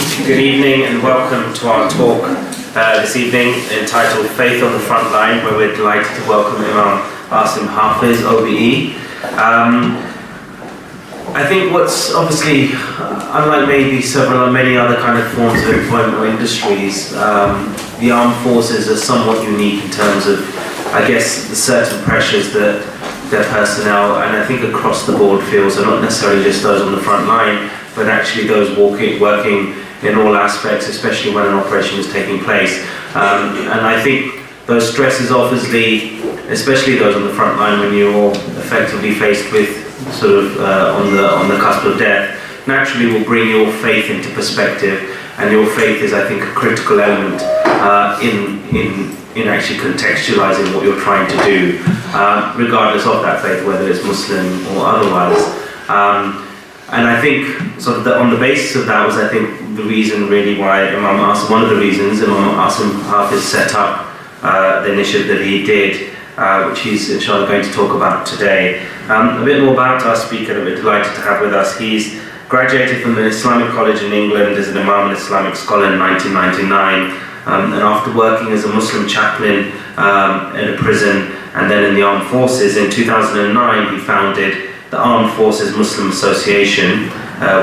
Good evening and welcome to our talk this evening entitled Faith on the Front Line, where we're delighted to welcome Imam Asim Hafiz, OBE. I think what's obviously, unlike maybe many other kind of forms of employment or industries, the armed forces are somewhat unique in terms of, I guess, the certain pressures that their personnel, and I think across the board, feels are not necessarily just those on the front line, but actually those working in all aspects, especially when an operation is taking place. And I think those stresses, obviously, especially those on the front line, when you're effectively faced with sort of on the cusp of death, naturally will bring your faith into perspective, and your faith is, I think, a critical element in actually contextualizing what you're trying to do, regardless of that faith, whether it's Muslim or otherwise. And I think sort of on the basis of that was, I think, the reason really why one of the reasons Imam Asim Hafiz set up the initiative that he did, which he's inshallah going to talk about today. A bit more about our speaker that we're delighted to have with us. He's graduated from the Islamic College in England as an Imam and Islamic scholar in 1999, and after working as a Muslim chaplain in a prison and then in the armed forces, in 2009 he founded the Armed Forces Muslim Association,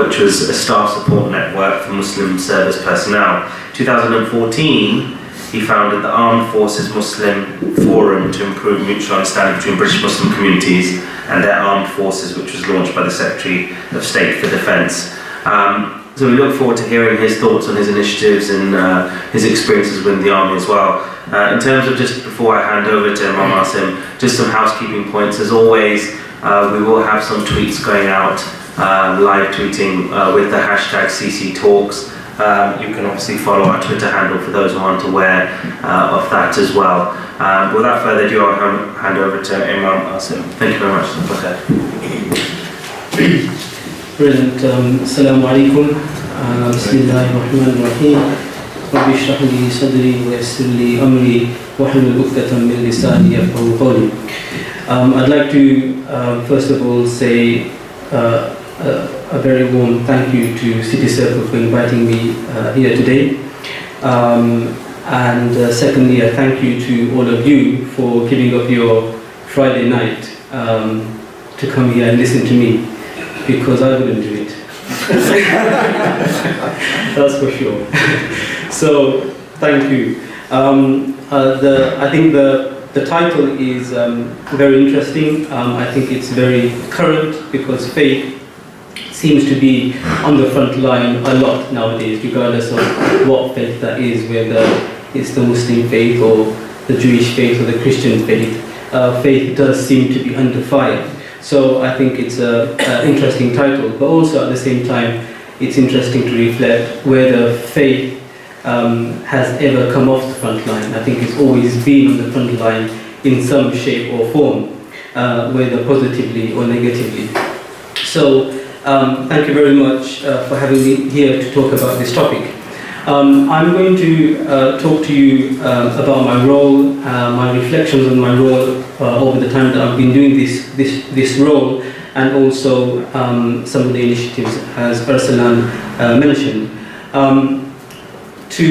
which was a staff support network for Muslim service personnel. 2014, he founded the Armed Forces Muslim Forum to improve mutual understanding between British Muslim communities and their armed forces, which was launched by the Secretary of State for Defence. So we look forward to hearing his thoughts on his initiatives and his experiences within the army as well. In terms of, just before I hand over to Imam Asim, just some housekeeping points. As always, we will have some tweets going out, live tweeting with the hashtag CCTalks. You can obviously follow our Twitter handle for those who aren't aware of that as well. Without further ado, I'll hand over to Imam Asim. Thank you very much. Okay. Brilliant. Assalamu alaikum. Bismillahir Rahmanir Rahim. Rabbi shrah li sadri wa yassir li amri wahlul 'uqdatam min lisani yafqahu qawli. I'd like to first of all say a very warm thank you to City Circle for inviting me here today. And secondly, a thank you to all of you for giving up your Friday night to come here and listen to me, because I wouldn't do it. That's for sure. So, thank you. I think the title is very interesting. I think it's very current, because faith seems to be on the front line a lot nowadays, regardless of what faith that is, whether it's the Muslim faith or the Jewish faith or the Christian faith. Faith does seem to be under fire. So I think it's an interesting title, but also at the same time, it's interesting to reflect whether faith has ever come off the front line. I think it's always been on the front line in some shape or form, whether positively or negatively. So thank you very much for having me here to talk about this topic. I'm going to talk to you about my role, my reflections on my role over the time that I've been doing this role, and also some of the initiatives, as Arsalan mentioned. To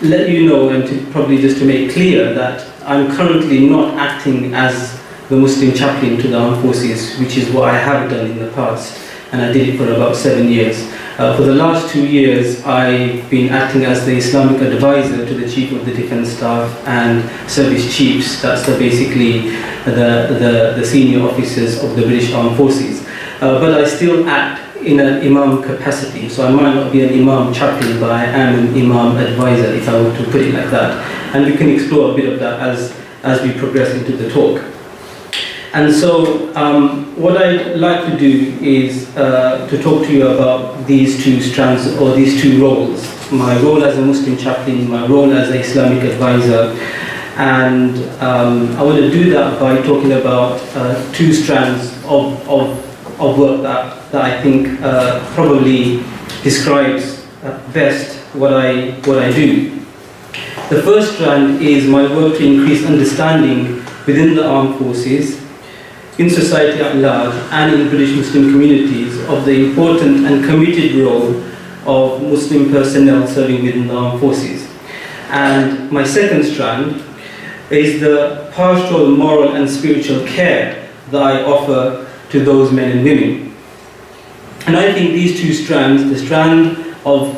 let you know, and probably just to make clear, that I'm currently not acting as the Muslim chaplain to the armed forces, which is what I have done in the past, and I did it for about 7 years. For the last 2 years, I've been acting as the Islamic advisor to the Chief of the Defence Staff and Service Chiefs. That's basically the senior officers of the British Armed Forces. But I still act in an Imam capacity, so I might not be an Imam chaplain, but I am an Imam advisor, if I were to put it like that. And we can explore a bit of that as we progress into the talk. And so what I'd like to do is to talk to you about these two strands, or these two roles: my role as a Muslim chaplain, my role as an Islamic advisor. And I want to do that by talking about two strands of work that I think probably describes best what I do. The first strand is my work to increase understanding within the armed forces, in society at large, and in British Muslim communities of the important and committed role of Muslim personnel serving within the armed forces. And my second strand is the pastoral, moral and spiritual care that I offer to those men and women. And I think these two strands, the strand of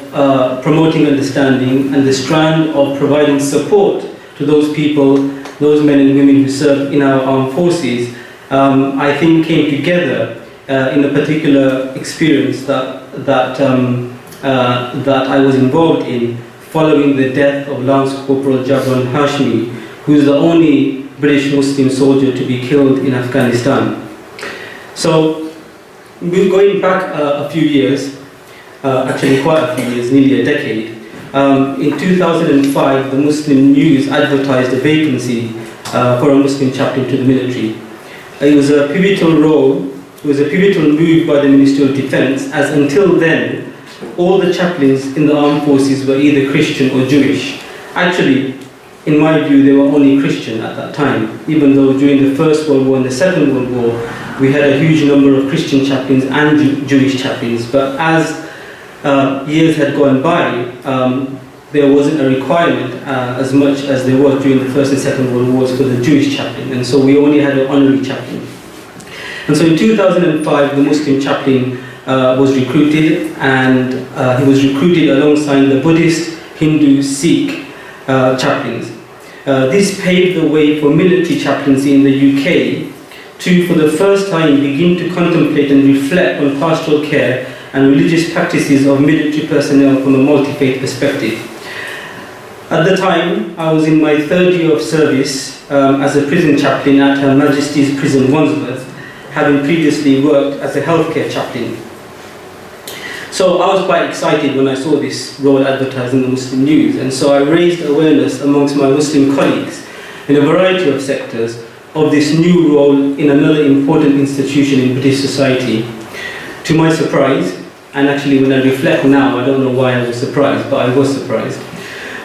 promoting understanding and the strand of providing support to those people, those men and women who serve in our armed forces, I think came together in a particular experience that I was involved in following the death of Lance Corporal Jabron Hashmi, who is the only British Muslim soldier to be killed in Afghanistan. So, we're going back a few years, actually quite a few years, nearly a decade. In 2005, the Muslim News advertised a vacancy for a Muslim chaplain to the military. It was a pivotal role, it was a pivotal move by the Ministry of Defence, as until then, all the chaplains in the armed forces were either Christian or Jewish. Actually, in my view, they were only Christian at that time, even though during the First World War and the Second World War, we had a huge number of Christian chaplains and Jewish chaplains. But as years had gone by, there wasn't a requirement as much as there was during the First and Second World Wars for the Jewish chaplain, and so we only had an honorary chaplain. And so in 2005, the Muslim chaplain was recruited, and he was recruited alongside the Buddhist, Hindu, Sikh chaplains. This paved the way for military chaplaincy in the UK to, for the first time, begin to contemplate and reflect on pastoral care and religious practices of military personnel from a multi-faith perspective. At the time, I was in my third year of service as a prison chaplain at Her Majesty's Prison Wandsworth, having previously worked as a healthcare chaplain. So I was quite excited when I saw this role advertised in the Muslim News, and so I raised awareness amongst my Muslim colleagues in a variety of sectors of this new role in another important institution in British society. To my surprise, and actually when I reflect now, I don't know why I was surprised, but I was surprised.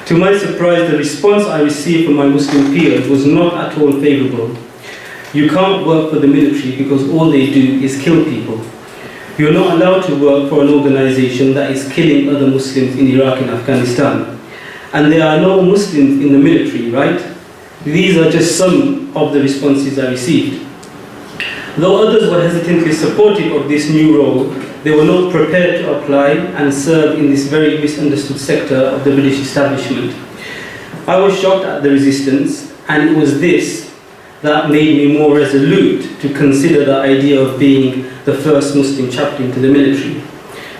To my surprise, the response I received from my Muslim peers was not at all favourable. You can't work for the military because all they do is kill people. You're not allowed to work for an organisation that is killing other Muslims in Iraq and Afghanistan. And there are no Muslims in the military, right? These are just some of the responses I received. Though others were hesitantly supportive of this new role, they were not prepared to apply and serve in this very misunderstood sector of the British establishment. I was shocked at the resistance, and it was this that made me more resolute to consider the idea of being the first Muslim chaplain to the military.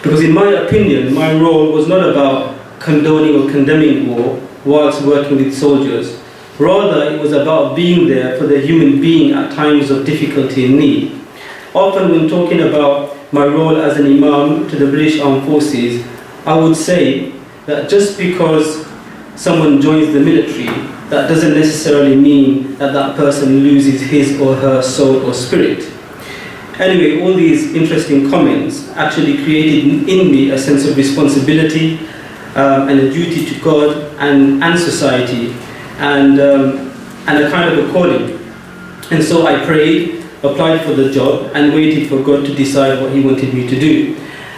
Because in my opinion, my role was not about condoning or condemning war whilst working with soldiers. Rather, it was about being there for the human being at times of difficulty and need. Often when talking about my role as an imam to the British Armed Forces, I would say that just because someone joins the military, that doesn't necessarily mean that that person loses his or her soul or spirit. Anyway, all these interesting comments actually created in me a sense of responsibility and a duty to God and society, and a kind of a calling. And so I prayed, applied for the job, and waited for God to decide what He wanted me to do.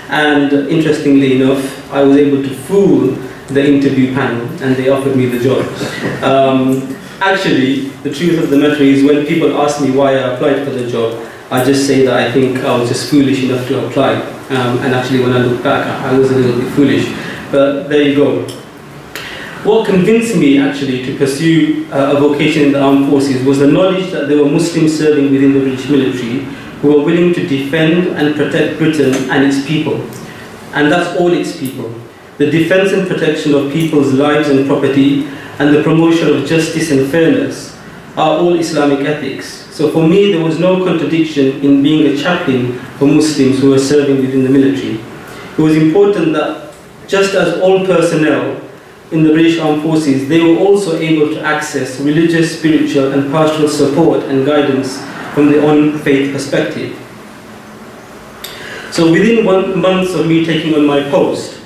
And interestingly enough, I was able to fool the interview panel, and they offered me the job. Actually, the truth of the matter is, when people ask me why I applied for the job, I just say that I think I was just foolish enough to apply. And actually, when I look back, I was a little bit foolish. But there you go. What convinced me actually to pursue a vocation in the armed forces was the knowledge that there were Muslims serving within the British military who were willing to defend and protect Britain and its people. And that's all its people. The defence and protection of people's lives and property and the promotion of justice and fairness are all Islamic ethics. So for me, there was no contradiction in being a chaplain for Muslims who were serving within the military. It was important that just as all personnel in the British Armed Forces, they were also able to access religious, spiritual and pastoral support and guidance from their own faith perspective. So within 1 month of me taking on my post,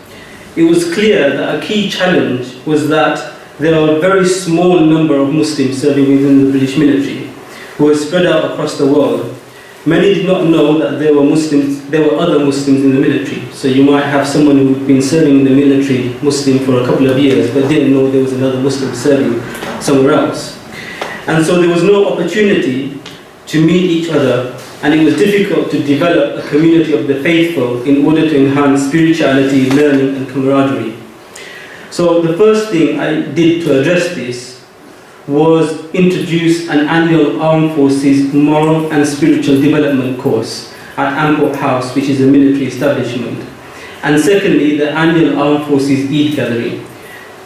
it was clear that a key challenge was that there are a very small number of Muslims serving within the British military who are spread out across the world. Many did not know that there were other Muslims in the military. So you might have someone who had been serving in the military, Muslim, for a couple of years, but didn't know there was another Muslim serving somewhere else. And so there was no opportunity to meet each other, and it was difficult to develop a community of the faithful in order to enhance spirituality, learning, and camaraderie. So the first thing I did to address this was introduce an annual Armed Forces Moral and Spiritual Development course at Amport House, which is a military establishment. And secondly, the annual Armed Forces Eid Gathering.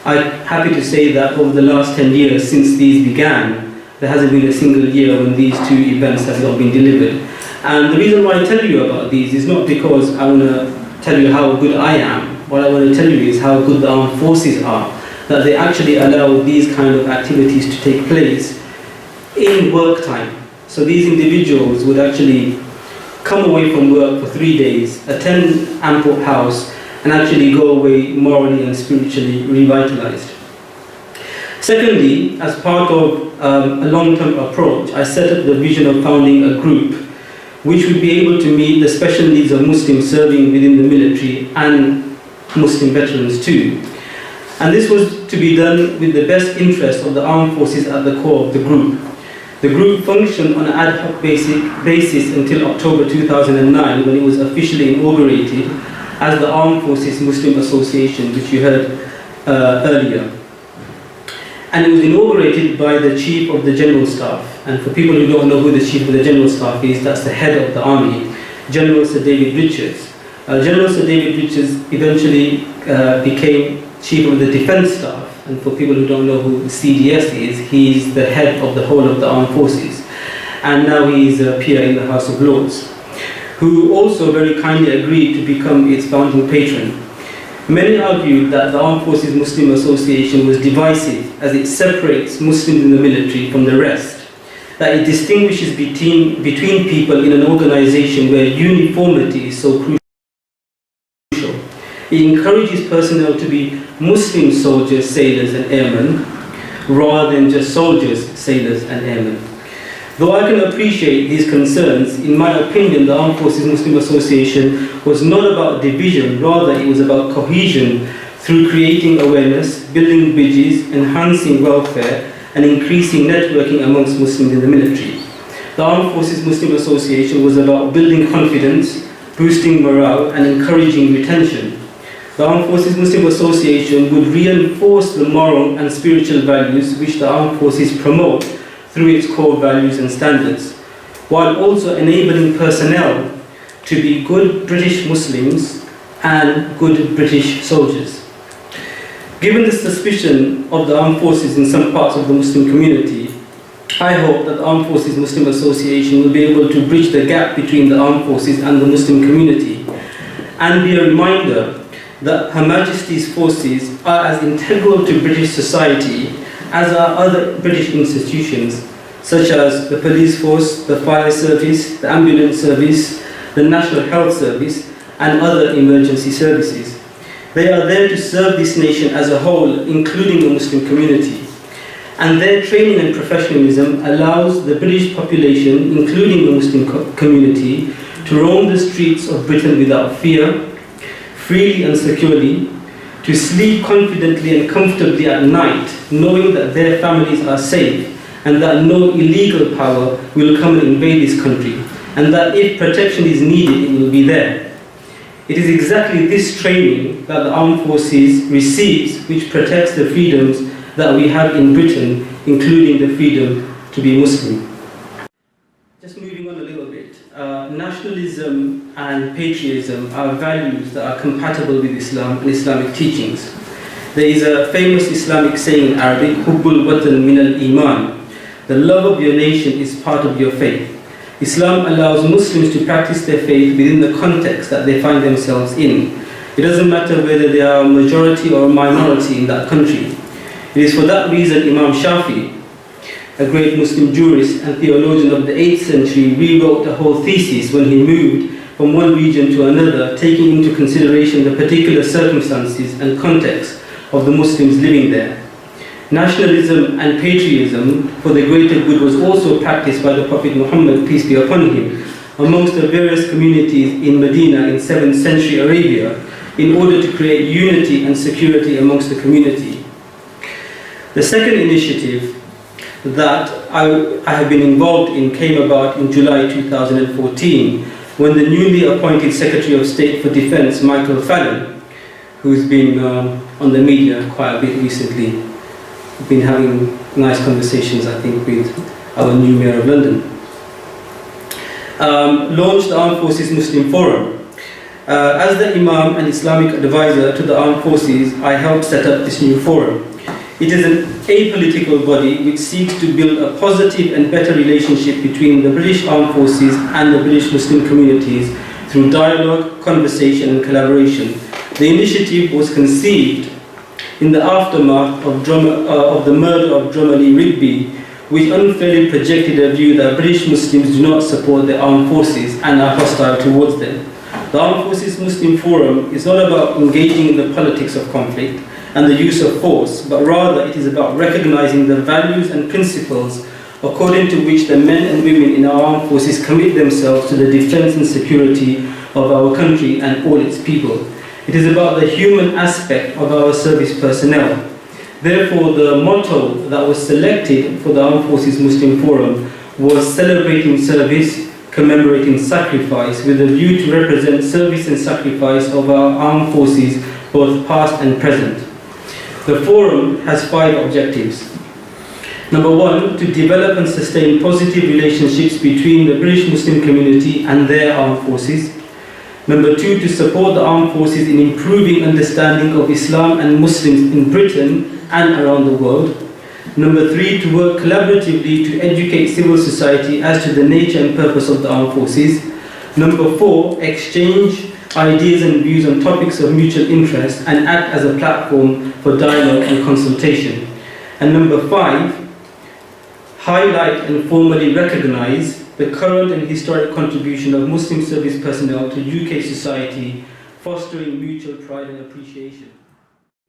I'm happy to say that over the last 10 years since these began, there hasn't been a single year when these two events have not been delivered. And the reason why I tell you about these is not because I want to tell you how good I am. What I want to tell you is how good the armed forces are, that they actually allow these kind of activities to take place in work time. So these individuals would actually come away from work for 3 days, attend Amport House, and actually go away morally and spiritually revitalized. Secondly, as part of a long-term approach, I set up the vision of founding a group which would be able to meet the special needs of Muslims serving within the military and Muslim veterans too. And this was to be done with the best interest of the armed forces at the core of the group. The group functioned on an ad hoc basis until October 2009, when it was officially inaugurated as the Armed Forces Muslim Association, which you heard earlier. And it was inaugurated by the Chief of the General Staff. And for people who don't know who the Chief of the General Staff is, that's the head of the army, General Sir David Richards. General Sir David Richards eventually became Chief of the Defence Staff. And for people who don't know who the CDS is, he's the head of the whole of the armed forces. And now he is a peer in the House of Lords, who also very kindly agreed to become its founding patron. Many argued that the Armed Forces Muslim Association was divisive, as it separates Muslims in the military from the rest, that it distinguishes between people in an organization where uniformity is so crucial. It encourages personnel to be Muslim soldiers, sailors and airmen, rather than just soldiers, sailors and airmen. Though I can appreciate these concerns, in my opinion, the Armed Forces Muslim Association was not about division, rather it was about cohesion through creating awareness, building bridges, enhancing welfare, and increasing networking amongst Muslims in the military. The Armed Forces Muslim Association was about building confidence, boosting morale, and encouraging retention. The Armed Forces Muslim Association would reinforce the moral and spiritual values which the Armed Forces promote through its core values and standards, while also enabling personnel to be good British Muslims and good British soldiers. Given the suspicion of the armed forces in some parts of the Muslim community, I hope that the Armed Forces Muslim Association will be able to bridge the gap between the armed forces and the Muslim community, and be a reminder that Her Majesty's forces are as integral to British society as are other British institutions, such as the police force, the fire service, the ambulance service, the National Health Service, and other emergency services. They are there to serve this nation as a whole, including the Muslim community. And their training and professionalism allows the British population, including the Muslim community, to roam the streets of Britain without fear, freely and securely, to sleep confidently and comfortably at night, knowing that their families are safe and that no illegal power will come and invade this country, and that if protection is needed, it will be there. It is exactly this training that the armed forces receives which protects the freedoms that we have in Britain, including the freedom to be Muslim. Just moving on a little bit, nationalism and patriotism are values that are compatible with Islam and Islamic teachings. There is a famous Islamic saying in Arabic, Hubbul Watan min al-Iman. The love of your nation is part of your faith. Islam allows Muslims to practice their faith within the context that they find themselves in. It doesn't matter whether they are a majority or a minority in that country. It is for that reason Imam Shafi, a great Muslim jurist and theologian of the 8th century, rewrote the whole thesis when he moved from one region to another, taking into consideration the particular circumstances and context of the Muslims living there. Nationalism and patriotism for the greater good was also practiced by the Prophet Muhammad, peace be upon him, amongst the various communities in Medina in 7th century Arabia in order to create unity and security amongst the community. The second initiative that I have been involved in came about in July 2014 when the newly appointed Secretary of State for Defence, Michael Fallon, who's been on the media quite a bit recently, been having nice conversations, I think, with our new Mayor of London, launched the Armed Forces Muslim Forum. As the Imam and Islamic advisor to the Armed Forces, I helped set up this new forum. It is an apolitical body which seeks to build a positive and better relationship between the British Armed Forces and the British Muslim communities through dialogue, conversation and collaboration. The initiative was conceived in the aftermath of the murder of Drummer Lee Rigby, which unfairly projected a view that British Muslims do not support the armed forces and are hostile towards them. The Armed Forces Muslim Forum is not about engaging in the politics of conflict and the use of force, but rather it is about recognizing the values and principles according to which the men and women in our armed forces commit themselves to the defense and security of our country and all its people. It is about the human aspect of our service personnel. Therefore, the motto that was selected for the Armed Forces Muslim Forum was celebrating service, commemorating sacrifice, with a view to represent service and sacrifice of our armed forces, both past and present. The forum has 5 objectives. Number 1, to develop and sustain positive relationships between the British Muslim community and their armed forces. Number 2, to support the armed forces in improving understanding of Islam and Muslims in Britain and around the world. Number 3, to work collaboratively to educate civil society as to the nature and purpose of the armed forces. Number 4, exchange ideas and views on topics of mutual interest and act as a platform for dialogue and consultation. And number 5, highlight and formally recognize the current and historic contribution of Muslim service personnel to UK society, fostering mutual pride and appreciation.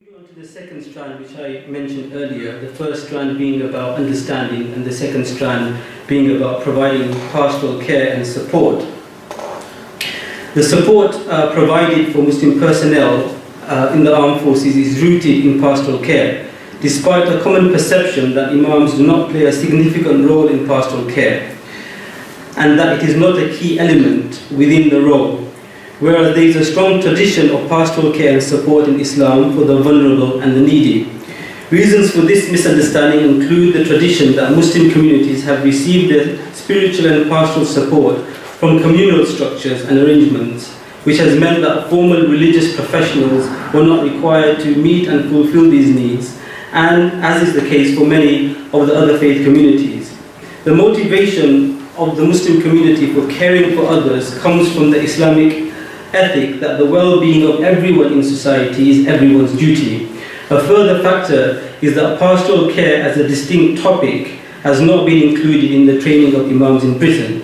Moving on to the second strand, which I mentioned earlier, the first strand being about understanding and the second strand being about providing pastoral care and support. The support provided for Muslim personnel in the armed forces is rooted in pastoral care, despite a common perception that imams do not play a significant role in pastoral care, and that it is not a key element within the role, whereas there is a strong tradition of pastoral care and support in Islam for the vulnerable and the needy. Reasons for this misunderstanding include the tradition that Muslim communities have received their spiritual and pastoral support from communal structures and arrangements, which has meant that formal religious professionals were not required to meet and fulfill these needs, and as is the case for many of the other faith communities. The motivation of the Muslim community for caring for others comes from the Islamic ethic that the well-being of everyone in society is everyone's duty. A further factor is that pastoral care as a distinct topic has not been included in the training of imams in Britain.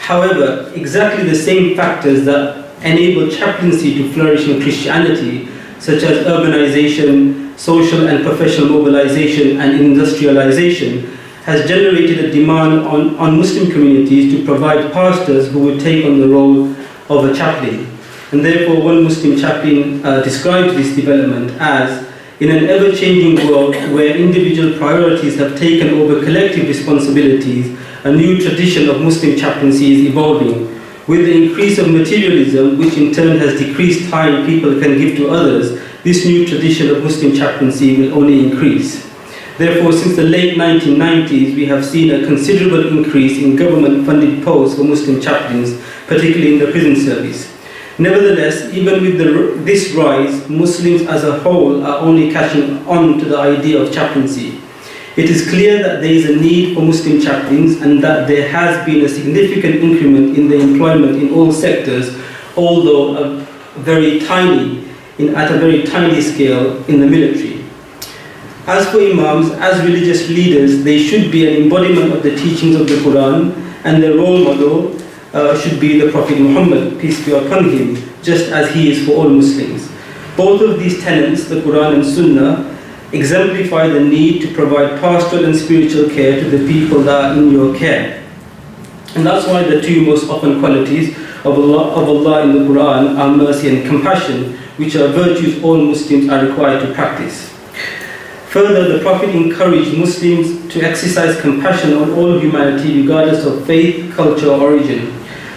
However, exactly the same factors that enable chaplaincy to flourish in Christianity, such as urbanization, social and professional mobilization, and industrialization, has generated a demand on Muslim communities to provide pastors who would take on the role of a chaplain. And therefore, one Muslim chaplain describes this development as, in an ever-changing world where individual priorities have taken over collective responsibilities, a new tradition of Muslim chaplaincy is evolving. With the increase of materialism, which in turn has decreased time people can give to others, this new tradition of Muslim chaplaincy will only increase. Therefore, since the late 1990s, we have seen a considerable increase in government-funded posts for Muslim chaplains, particularly in the prison service. Nevertheless, even with this rise, Muslims as a whole are only catching on to the idea of chaplaincy. It is clear that there is a need for Muslim chaplains and that there has been a significant increment in the employment in all sectors, although at a very tiny scale in the military. As for imams, as religious leaders, they should be an embodiment of the teachings of the Quran, and their role model should be the Prophet Muhammad, peace be upon him, just as he is for all Muslims. Both of these tenets, the Quran and Sunnah, exemplify the need to provide pastoral and spiritual care to the people that are in your care. And that's why the two most often qualities of Allah in the Quran are mercy and compassion, which are virtues all Muslims are required to practice. Further, the Prophet encouraged Muslims to exercise compassion on all humanity regardless of faith, culture or origin.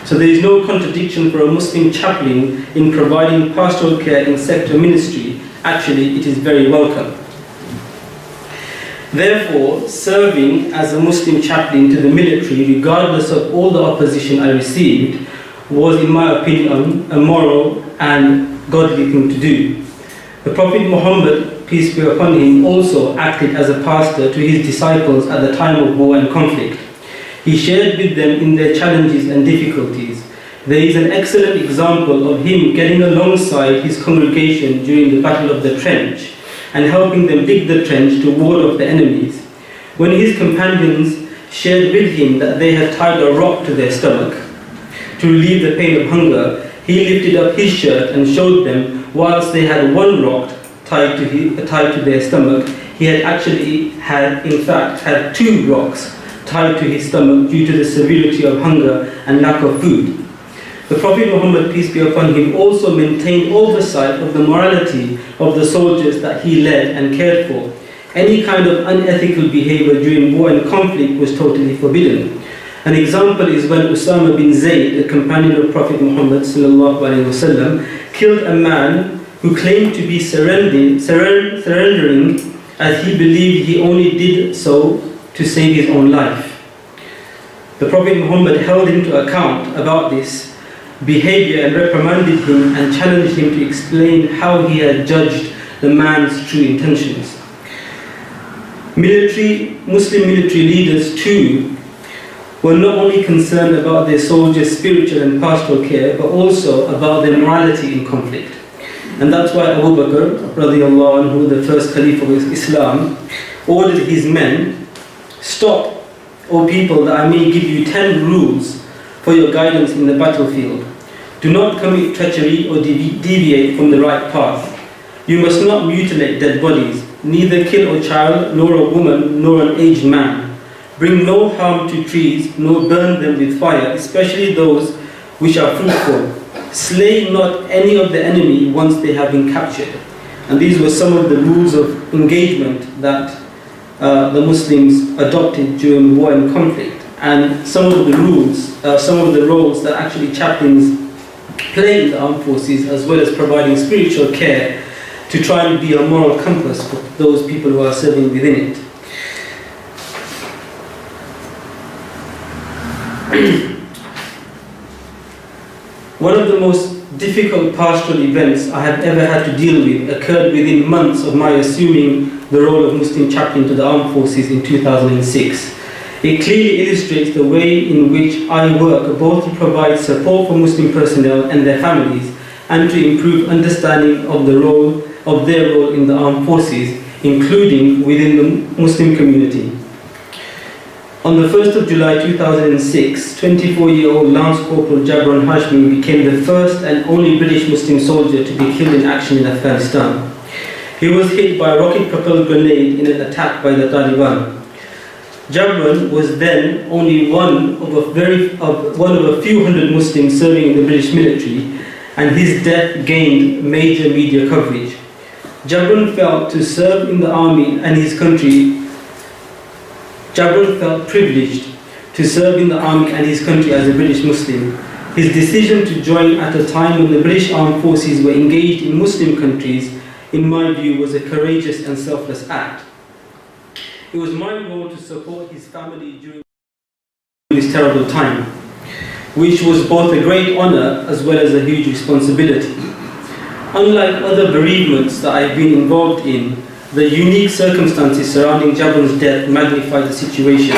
So there is no contradiction for a Muslim chaplain in providing pastoral care in sector ministry. Actually, it is very welcome. Therefore, serving as a Muslim chaplain to the military, regardless of all the opposition I received, was, in my opinion, a moral and godly thing to do. The Prophet Muhammad, peace be upon him, also acted as a pastor to his disciples at the time of war and conflict. He shared with them in their challenges and difficulties. There is an excellent example of him getting alongside his congregation during the Battle of the Trench and helping them dig the trench to ward off the enemies. When his companions shared with him that they had tied a rock to their stomach to relieve the pain of hunger, he lifted up his shirt and showed them, whilst they had one rock tied to their stomach, he had actually in fact had two rocks tied to his stomach due to the severity of hunger and lack of food. The Prophet Muhammad, peace be upon him, also maintained oversight of the morality of the soldiers that he led and cared for. Any kind of unethical behavior during war and conflict was totally forbidden. An example is when Usama bin Zayd, a companion of Prophet Muhammad ﷺ, killed a man who claimed to be surrendering as he believed he only did so to save his own life. The Prophet Muhammad held him to account about this behavior and reprimanded him and challenged him to explain how he had judged the man's true intentions. Muslim military leaders too were not only concerned about their soldiers' spiritual and pastoral care, but also about their morality in conflict. And that's why Abu Bakr, radiallahu anhu, the first Caliph of Islam, ordered his men, "Stop, O people, that I may give you 10 rules for your guidance in the battlefield. Do not commit treachery or deviate from the right path. You must not mutilate dead bodies, neither kill a child, nor a woman, nor an aged man. Bring no harm to trees, nor burn them with fire, especially those which are fruitful. Slay not any of the enemy once they have been captured." And these were some of the rules of engagement that the Muslims adopted during war and conflict. And some of the rules, some of the roles that actually chaplains play in the armed forces, as well as providing spiritual care to try and be a moral compass for those people who are serving within it. One of the most difficult pastoral events I have ever had to deal with occurred within months of my assuming the role of Muslim chaplain to the armed forces in 2006. It clearly illustrates the way in which I work both to provide support for Muslim personnel and their families and to improve understanding of their role in the armed forces, including within the Muslim community. On the 1st of July 2006, 24-year-old Lance Corporal Jabron Hashmi became the first and only British Muslim soldier to be killed in action in Afghanistan. He was hit by a rocket-propelled grenade in an attack by the Taliban. Jabron was then only one of a few hundred Muslims serving in the British military, and his death gained major media coverage. Jabron felt to serve in the army and his country. Jabron felt privileged to serve in the army and his country as a British Muslim. His decision to join at a time when the British armed forces were engaged in Muslim countries, in my view, was a courageous and selfless act. It was my role to support his family during this terrible time, which was both a great honor as well as a huge responsibility. Unlike other bereavements that I've been involved in, the unique circumstances surrounding Jabron's death magnified the situation.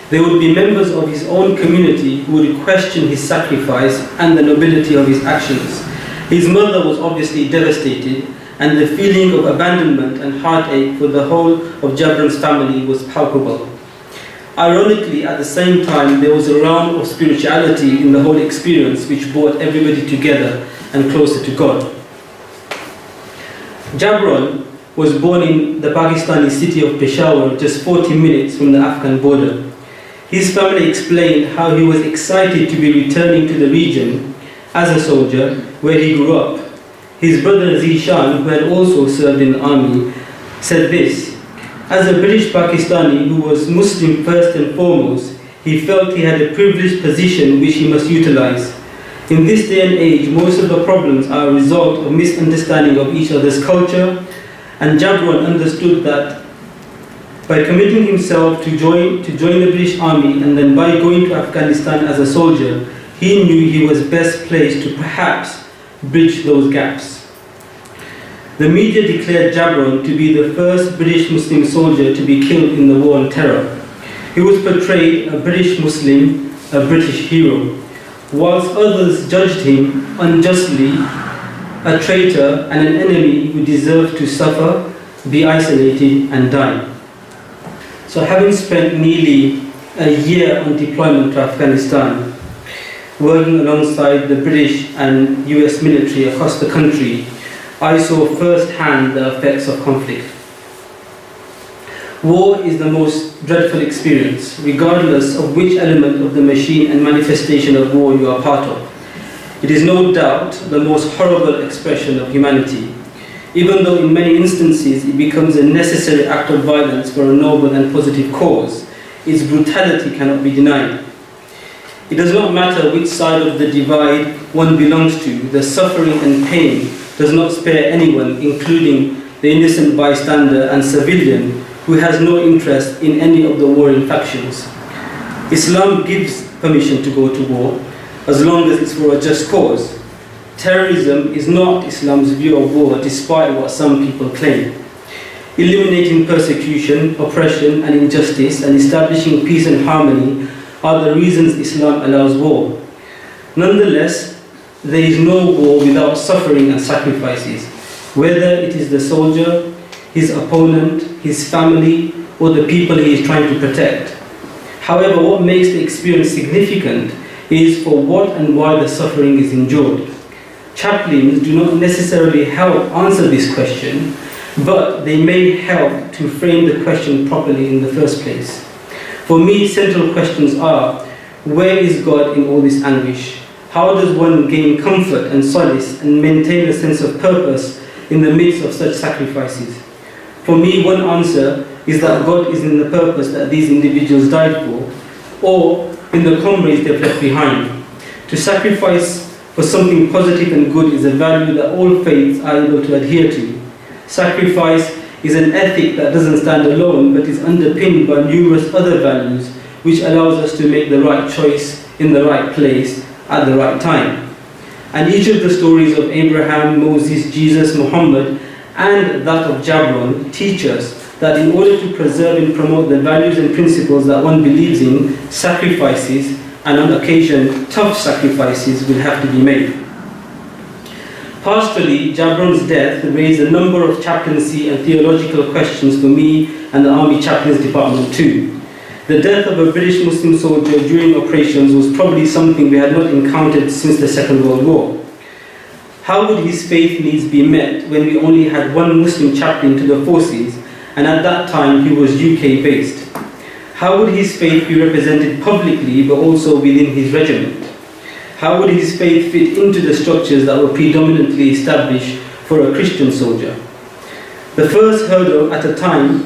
There would be members of his own community who would question his sacrifice and the nobility of his actions. His mother was obviously devastated, and the feeling of abandonment and heartache for the whole of Jabron's family was palpable. Ironically, at the same time, there was a realm of spirituality in the whole experience which brought everybody together and closer to God. Jabron was born in the Pakistani city of Peshawar, just 40 minutes from the Afghan border. His family explained how he was excited to be returning to the region as a soldier where he grew up. His brother Zishan, who had also served in the army, said this: "As a British Pakistani who was Muslim first and foremost, he felt he had a privileged position which he must utilize. In this day and age, most of the problems are a result of misunderstanding of each other's culture, and Jabron understood that by committing himself to join the British Army and then by going to Afghanistan as a soldier, he knew he was best placed to perhaps bridge those gaps." The media declared Jabron to be the first British Muslim soldier to be killed in the war on terror. He was portrayed a British Muslim, a British hero, whilst others judged him unjustly a traitor and an enemy who deserved to suffer, be isolated and die. So having spent nearly a year on deployment to Afghanistan, working alongside the British and US military across the country, I saw firsthand the effects of conflict. War is the most dreadful experience, regardless of which element of the machine and manifestation of war you are part of. It is no doubt the most horrible expression of humanity, even though in many instances it becomes a necessary act of violence for a noble and positive cause. Its brutality cannot be denied. It does not matter which side of the divide one belongs to, the suffering and pain does not spare anyone, including the innocent bystander and civilian who has no interest in any of the warring factions. Islam gives permission to go to war as long as it's for a just cause. Terrorism is not Islam's view of war, despite what some people claim. Eliminating persecution, oppression and injustice and establishing peace and harmony are the reasons Islam allows war. Nonetheless, there is no war without suffering and sacrifices, whether it is the soldier, his opponent, his family, or the people he is trying to protect. However, what makes the experience significant is for what and why the suffering is endured. Chaplains do not necessarily help answer this question, but they may help to frame the question properly in the first place. For me, central questions are: where is God in all this anguish? How does one gain comfort and solace and maintain a sense of purpose in the midst of such sacrifices? For me, one answer is that God is in the purpose that these individuals died for, or in the comrades they've left behind. To sacrifice for something positive and good is a value that all faiths are able to adhere to. Sacrifice is an ethic that doesn't stand alone, but is underpinned by numerous other values, which allows us to make the right choice in the right place at the right time. And each of the stories of Abraham, Moses, Jesus, Muhammad, and that of Jabron teach us that in order to preserve and promote the values and principles that one believes in, sacrifices, and on occasion tough sacrifices, will have to be made. Pastorally, Jabron's death raised a number of chaplaincy and theological questions for me and the Army Chaplains Department too. The death of a British Muslim soldier during operations was probably something we had not encountered since the Second World War. How would his faith needs be met when we only had one Muslim chaplain to the forces, and at that time he was UK based? How would his faith be represented publicly but also within his regiment? How would his faith fit into the structures that were predominantly established for a Christian soldier? The first hurdle at a time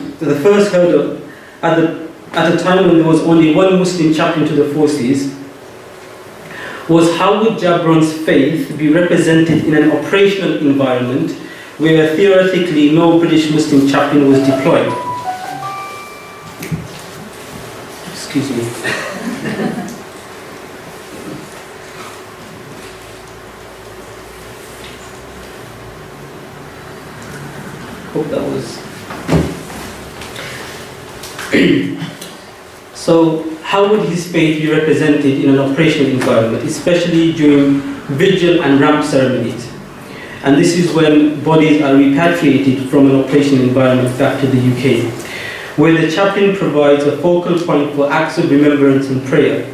when there was only one Muslim chaplain to the forces was how would Jabron's faith be represented in an operational environment where theoretically no British Muslim chaplain was deployed? Excuse me. Hope that was. So, how would his faith be represented in an operational environment, especially during vigil and ramp ceremonies? And this is when bodies are repatriated from an operational environment back to the UK, where the chaplain provides a focal point for acts of remembrance and prayer.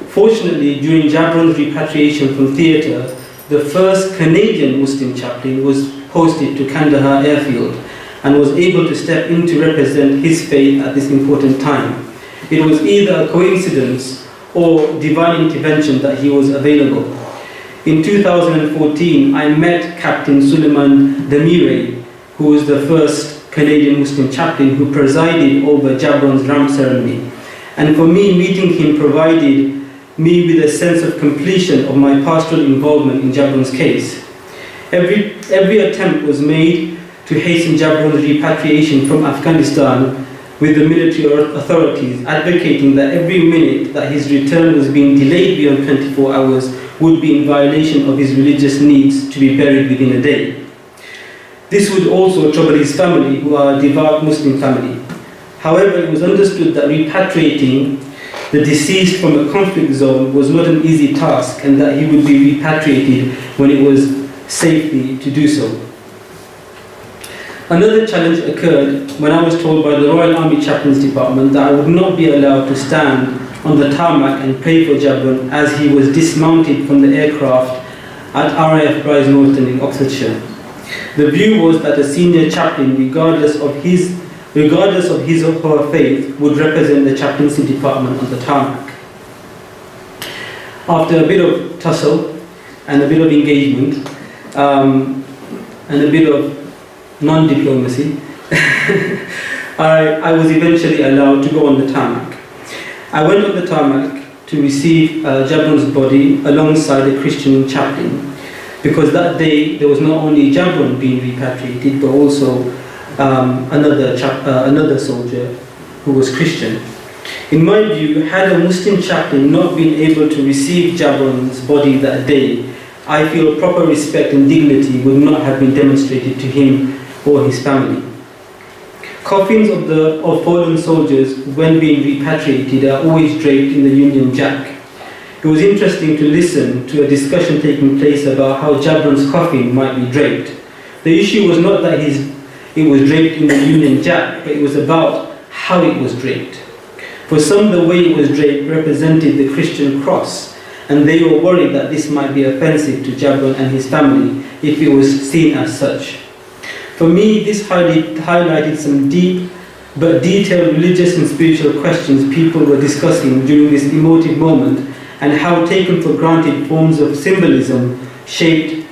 Fortunately, during Jabron's repatriation from theatre, the first Canadian Muslim chaplain was posted to Kandahar airfield and was able to step in to represent his faith at this important time. it was either a coincidence or divine intervention that he was available. In 2014, I met Captain Suleiman Demire, who was the first Canadian Muslim chaplain who presided over Jabron's ramp ceremony. And for me, meeting him provided me with a sense of completion of my pastoral involvement in Jabron's case. Every attempt was made to hasten Jabron's repatriation from Afghanistan, with the military authorities advocating that every minute that his return was being delayed beyond 24 hours would be in violation of his religious needs to be buried within a day. This would also trouble his family, who are a devout Muslim family. However, it was understood that repatriating the deceased from a conflict zone was not an easy task, and that he would be repatriated when it was safely to do so. Another challenge occurred when I was told by the Royal Army Chaplains Department that I would not be allowed to stand on the tarmac and pray for Jabron as he was dismounted from the aircraft at RAF Brize Norton in Oxfordshire. The view was that a senior chaplain, regardless of his or her faith, would represent the chaplaincy department on the tarmac. After a bit of tussle and a bit of engagement and a bit of non-diplomacy, I was eventually allowed to go on the tarmac. I went on the tarmac to receive Jabron's body alongside a Christian chaplain, because that day there was not only Jabron being repatriated, but also another soldier who was Christian. In my view, had a Muslim chaplain not been able to receive Jabron's body that day, I feel proper respect and dignity would not have been demonstrated to him or his family. Coffins of fallen soldiers, when being repatriated, are always draped in the Union Jack. It was interesting to listen to a discussion taking place about how Jabron's coffin might be draped. The issue was not that it was draped in the Union Jack, but it was about how it was draped. For some, the way it was draped represented the Christian cross, and they were worried that this might be offensive to Jabron and his family if it was seen as such. For me, this highlighted some deep but detailed religious and spiritual questions people were discussing during this emotive moment, and how taken for granted forms of symbolism shaped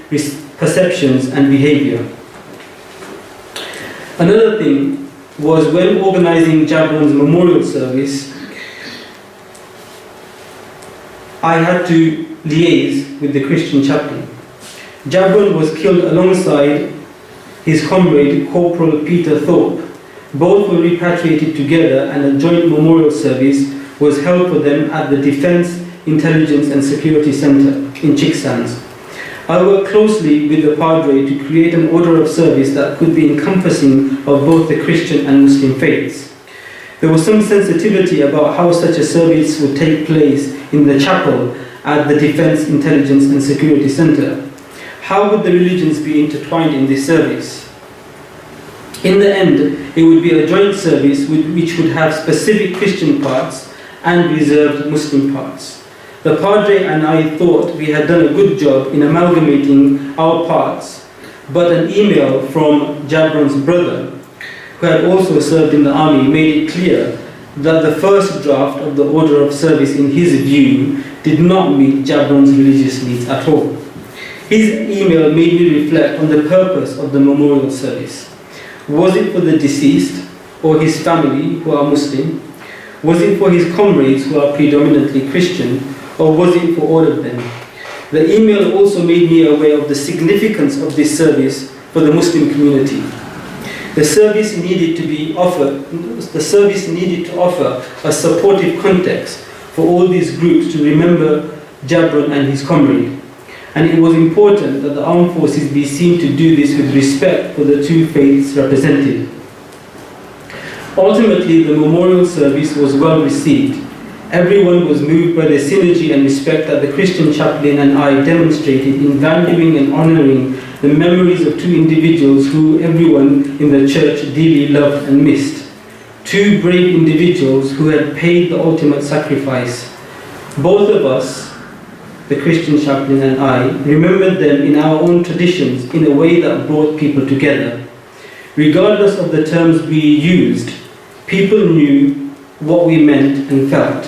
perceptions and behavior. Another thing was, when organizing Jabron's memorial service, I had to liaise with the Christian chaplain. Jabron was killed alongside his comrade, Corporal Peter Thorpe. Both were repatriated together, and a joint memorial service was held for them at the Defence, Intelligence and Security Centre in Chicksands. I worked closely with the Padre to create an order of service that could be encompassing of both the Christian and Muslim faiths. There was some sensitivity about how such a service would take place in the chapel at the Defence, Intelligence and Security Centre. How would the religions be intertwined in this service? In the end, it would be a joint service which would have specific Christian parts and reserved Muslim parts. The Padre and I thought we had done a good job in amalgamating our parts, but an email from Jabron's brother, who had also served in the army, made it clear that the first draft of the order of service, in his view, did not meet Jabron's religious needs at all. His email made me reflect on the purpose of the memorial service. Was it for the deceased or his family who are Muslim? Was it for his comrades who are predominantly Christian? Or was it for all of them? The email also made me aware of the significance of this service for the Muslim community. The service needed to offer a supportive context for all these groups to remember Jabron and his comrade. And it was important that the armed forces be seen to do this with respect for the two faiths represented. Ultimately, the memorial service was well received. Everyone was moved by the synergy and respect that the Christian chaplain and I demonstrated in valuing and honouring the memories of two individuals who everyone in the church dearly loved and missed. Two brave individuals who had paid the ultimate sacrifice. Both of us, the Christian chaplain and I, remembered them in our own traditions in a way that brought people together. Regardless of the terms we used, people knew what we meant and felt.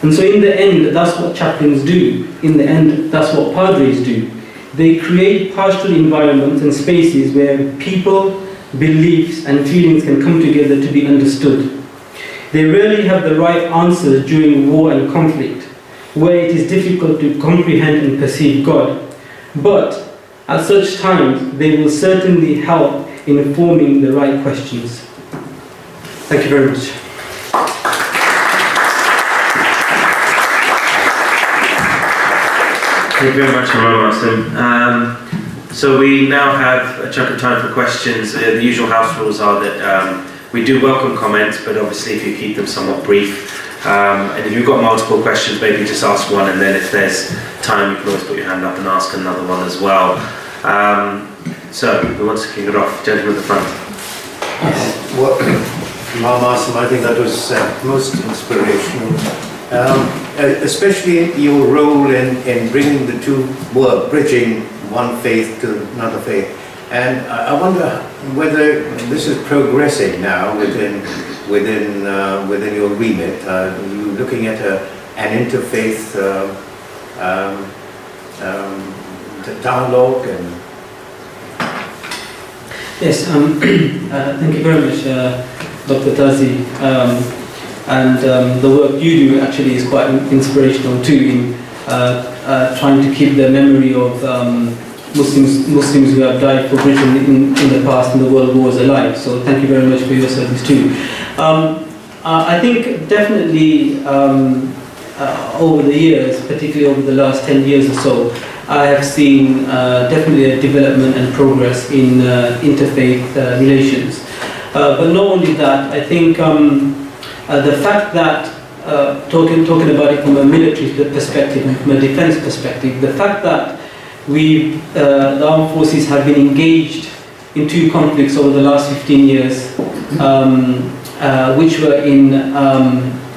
And so in the end, that's what chaplains do. In the end, that's what padres do. They create pastoral environments and spaces where people, beliefs and feelings can come together to be understood. They rarely have the right answers during war and conflict, where it is difficult to comprehend and perceive God. But at such times, they will certainly help in forming the right questions. Thank you very much. Thank you very much, Muslim. So we now have a chunk of time for questions. The usual house rules are that we do welcome comments, but obviously if you keep them somewhat brief. And if you've got multiple questions, maybe just ask one, and then if there's time, you can always put your hand up and ask another one as well. So, who wants to kick it off? Gentleman at the front. Well, Imam Asim, I think that was most inspirational. Especially your role in bringing the two, well, bridging one faith to another faith. And I wonder whether this is progressing now within your remit. You're looking at an interfaith dialogue and. Yes, thank you very much, Dr. Tazi. And the work you do actually is quite inspirational too, in trying to keep the memory of Muslims who have died for Britain in the past in the world wars alive. So thank you very much for your service too. I think definitely over the years, particularly over the last 10 years or so, I have seen definitely a development and progress in interfaith relations. But not only that, I think the fact that, talking about it from a military perspective, from a defense perspective, the fact that the armed forces have been engaged in two conflicts over the last 15 years, which were in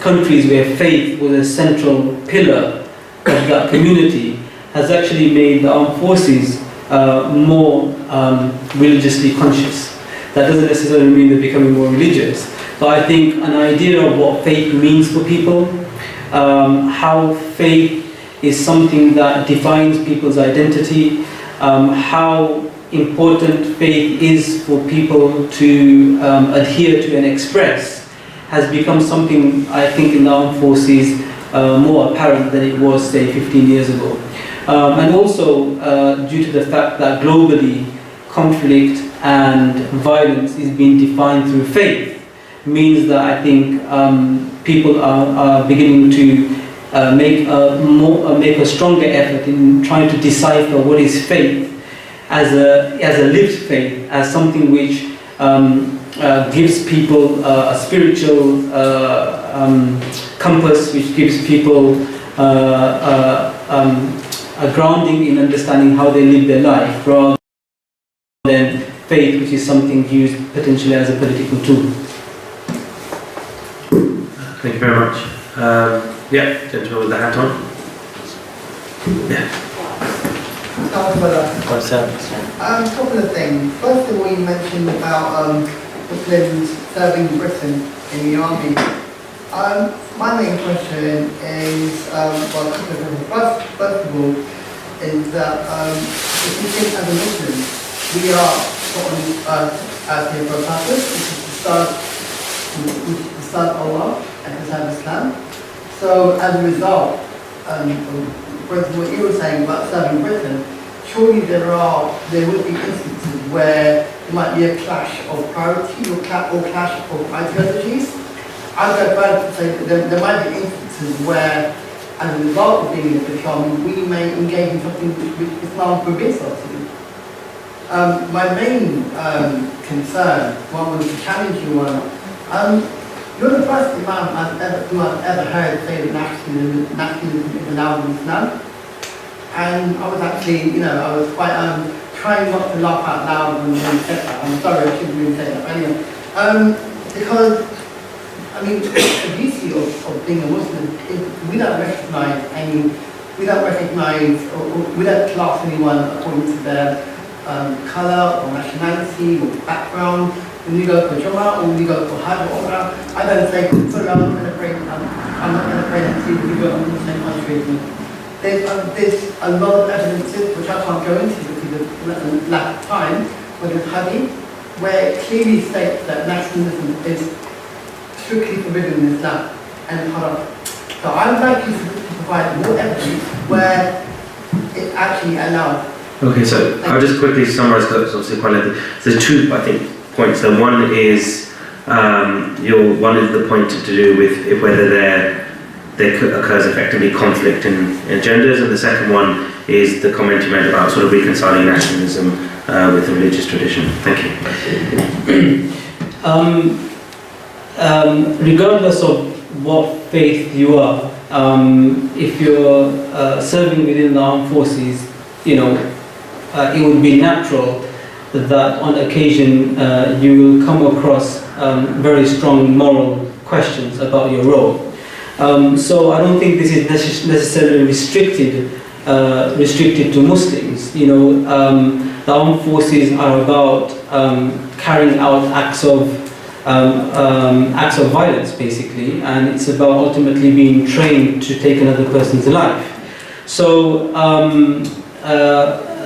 countries where faith was a central pillar of that community, has actually made the armed forces more religiously conscious. That doesn't necessarily mean they're becoming more religious, but I think an idea of what faith means for people, how faith is something that defines people's identity, how important faith is for people to adhere to and express, has become something, I think, in the armed forces more apparent than it was, say, 15 years ago. And also due to the fact that globally conflict and violence is being defined through faith, means that I think people are beginning to make a stronger effort in trying to decipher what is faith as a lived faith, as something which gives people a spiritual compass, which gives people a grounding in understanding how they live their life, rather than faith, which is something used potentially as a political tool. Thank you very much. Yeah, gentleman with the hat on. Yeah. What's up? A couple of things. First of all, you mentioned about Muslims serving Britain in the army. My main question is, well, a couple of things. First of all, is that if you think as a Muslim, we are put on as here for a purpose, which is to serve Allah and to serve Islam. So as a result, for instance, what you were saying about serving Britain, surely there would be instances where there might be a clash of priorities or clash of ideologies. I'd go further to say that there might be instances where, as a result of being in the British Army, we may engage in something which Islam forbids us to do. My main concern, one was to challenge you on, you're the first Imam who I've ever heard say that nationalism is allowed in Islam. And I was actually, I was quite trying not to laugh out loud when you said that. I'm sorry, I shouldn't really say that. But anyway, because, I mean, the beauty of being a Muslim is we don't recognize or we don't class anyone according to their colour or nationality or background. When you go for Jum'ah or when you go for Hajj or Umrah, I don't say, I'm not going to pray next to you because you're in the same country as me. There's a lot of evidences which I can't go into because of lack of time, but there's hadith, where it clearly states that nationalism is strictly forbidden in Islam and haram. So I would like you to provide more evidence where it's actually allowed. Okay, so I'll just quickly summarize because it's obviously quite lengthy. There's two, I think, points. So one is the point to do with whether there occurs effectively conflict in genders, and the second one is the comment you made about sort of reconciling nationalism with the religious tradition. Thank you. Regardless of what faith you are, if you're serving within the armed forces, it would be natural that on occasion you will come across very strong moral questions about your role. So I don't think this is necessarily restricted to Muslims. The armed forces are about carrying out acts of violence, basically, and it's about ultimately being trained to take another person's life. So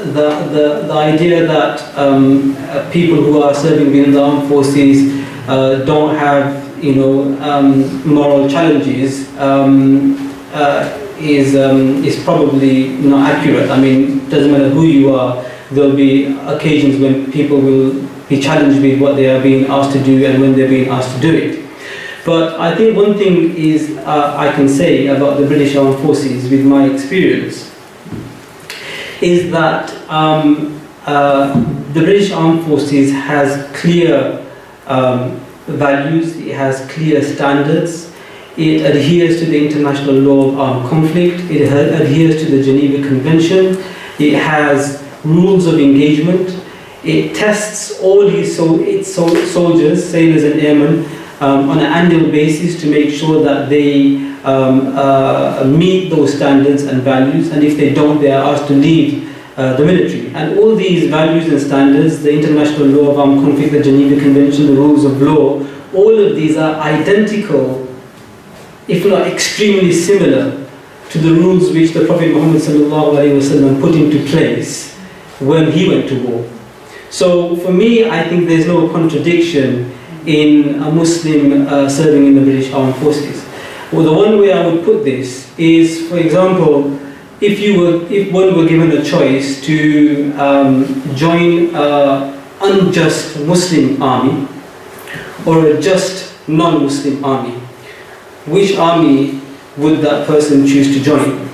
the idea that people who are serving within the armed forces don't have moral challenges is probably not accurate. I mean, it doesn't matter who you are, there'll be occasions when people will be challenged with what they are being asked to do and when they're being asked to do it. But I think one thing is I can say about the British Armed Forces with my experience is that the British Armed Forces has clear values, it has clear standards, it adheres to the international law of armed conflict, it adheres to the Geneva Convention, it has rules of engagement, it tests all its soldiers, sailors and airmen on an annual basis to make sure that they meet those standards and values, and if they don't, they are asked to leave the military. And all these values and standards, the international law of armed conflict, the Geneva Convention, the rules of law, all of these are identical, if not extremely similar, to the rules which the Prophet Muhammad ﷺ put into place when he went to war. So for me, I think there's no contradiction in a Muslim serving in the British Armed Forces. Well, the one way I would put this is, for example, if one were given a choice to join an unjust Muslim army or a just non-Muslim army, which army would that person choose to join?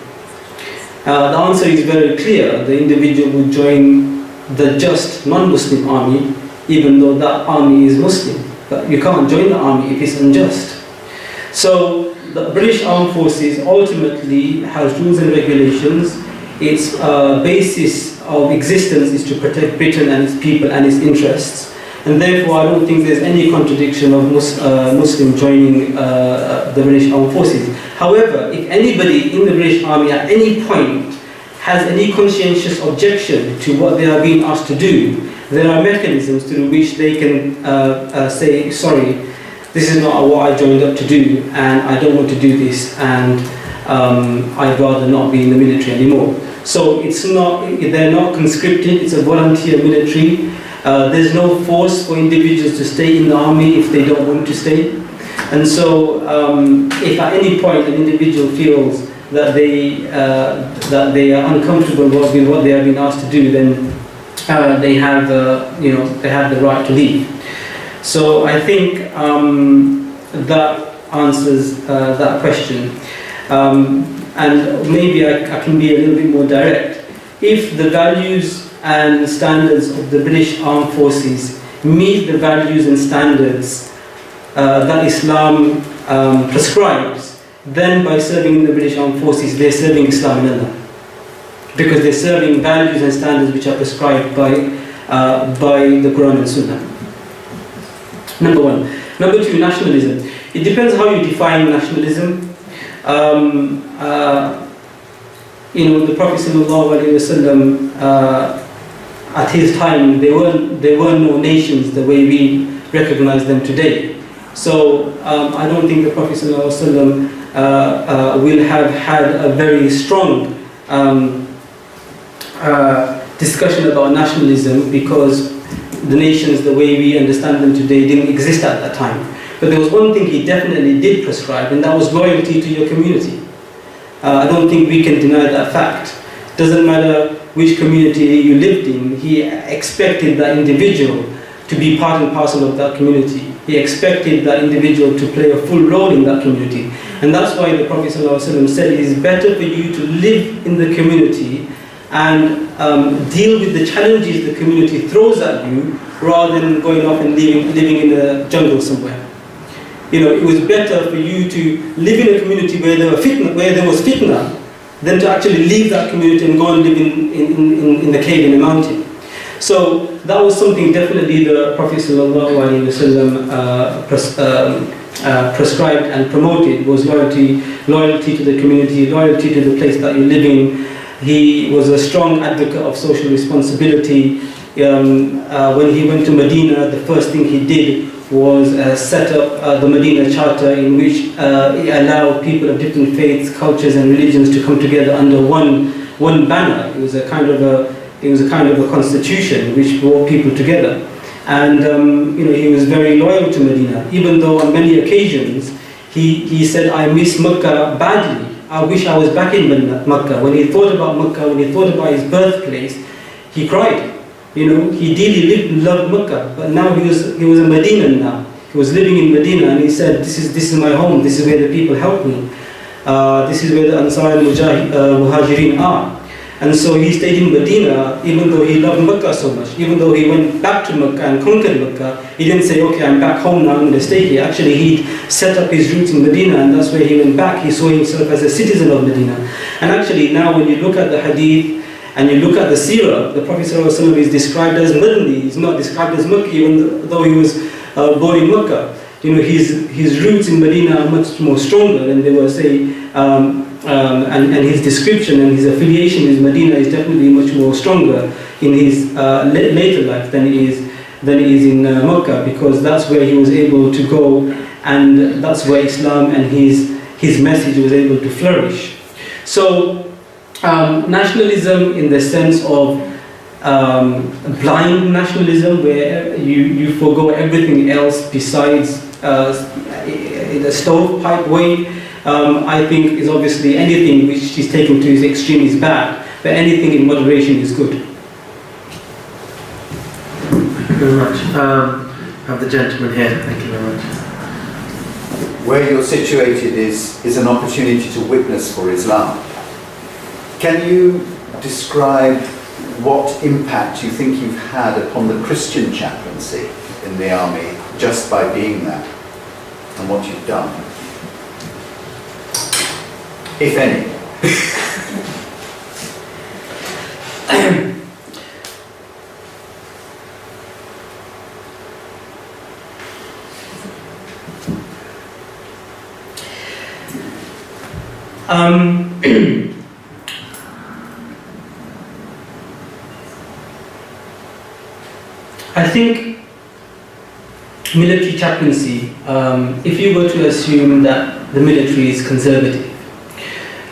The answer is very clear. The individual would join the just non-Muslim army, even though that army is Muslim. But you can't join the army if it's unjust. So the British Armed Forces ultimately has rules and regulations. Its basis of existence is to protect Britain and its people and its interests. And therefore I don't think there's any contradiction of Muslim joining the British Armed Forces. However, if anybody in the British Army at any point has any conscientious objection to what they are being asked to do, there are mechanisms through which they can say, sorry, this is not what I joined up to do, and I don't want to do this, and I'd rather not be in the military anymore. So they're not conscripted, it's a volunteer military. There's no force for individuals to stay in the army if they don't want to stay. And so if at any point an individual feels that they are uncomfortable with what they have been asked to do, then they have the right to leave. So I think that answers that question. And maybe I can be a little bit more direct. If the values and standards of the British Armed Forces meet the values and standards that Islam prescribes, then by serving in the British Armed Forces, they're serving Islam in Allah. Because they're serving values and standards which are prescribed by the Quran and Sunnah. Number one. Number two, nationalism. It depends how you define nationalism. The Prophet ﷺ at his time, there were no nations the way we recognize them today. So I don't think the Prophet ﷺ will have had a very strong discussion about nationalism, because the nations, the way we understand them today, didn't exist at that time. But there was one thing he definitely did prescribe, and that was loyalty to your community. I don't think we can deny that fact. Doesn't matter which community you lived in, he expected that individual to be part and parcel of that community. He expected that individual to play a full role in that community. And that's why the Prophet ﷺ said it is better for you to live in the community and deal with the challenges the community throws at you, rather than going off and living in a jungle somewhere. You know, it was better for you to live in a community where there was fitna, than to actually leave that community and go and live in the cave in the mountain. So that was something definitely the Prophet ﷺ prescribed and promoted, was loyalty to the community, loyalty to the place that you live in. He was a strong advocate of social responsibility. When he went to Medina, the first thing he did was set up the Medina Charter, in which he allowed people of different faiths, cultures and religions to come together under one banner. It was a kind of a constitution which brought people together. And he was very loyal to Medina, even though on many occasions he said, I miss Mecca badly. I wish I was back in Mecca. When he thought about Mecca, when he thought about his birthplace, he cried. He dearly loved Mecca, but now he was in Medina now. He was living in Medina, and he said, this is my home, this is where the people help me. This is where the Ansar and Muhajirin are. And so he stayed in Medina, even though he loved Mecca so much. Even though he went back to Mecca and conquered Mecca, he didn't say, okay, I'm back home now, I'm going to stay here. Actually, he set up his roots in Medina, and that's where he went back. He saw himself as a citizen of Medina. And actually, now when you look at the hadith, and you look at the seerah, the Prophet ﷺ is described as Madani. He's not described as Makki, even though he was born in Mecca. His roots in Medina are much more stronger than they were, say, and his description and his affiliation with Medina is definitely much more stronger in his later life than it is in Mecca, because that's where he was able to go, and that's where Islam and his message was able to flourish. So nationalism, in the sense of blind nationalism, where you forgo everything else besides the stovepipe way, I think is obviously anything which is taken to its extreme is bad, but anything in moderation is good. Thank you very much. Have the gentleman here. Thank you very much. Where you're situated is an opportunity to witness for Islam. Can you describe what impact you think you've had upon the Christian chaplaincy in the army just by being there, and what you've done, if any? I think military chaplaincy, if you were to assume that the military is conservative,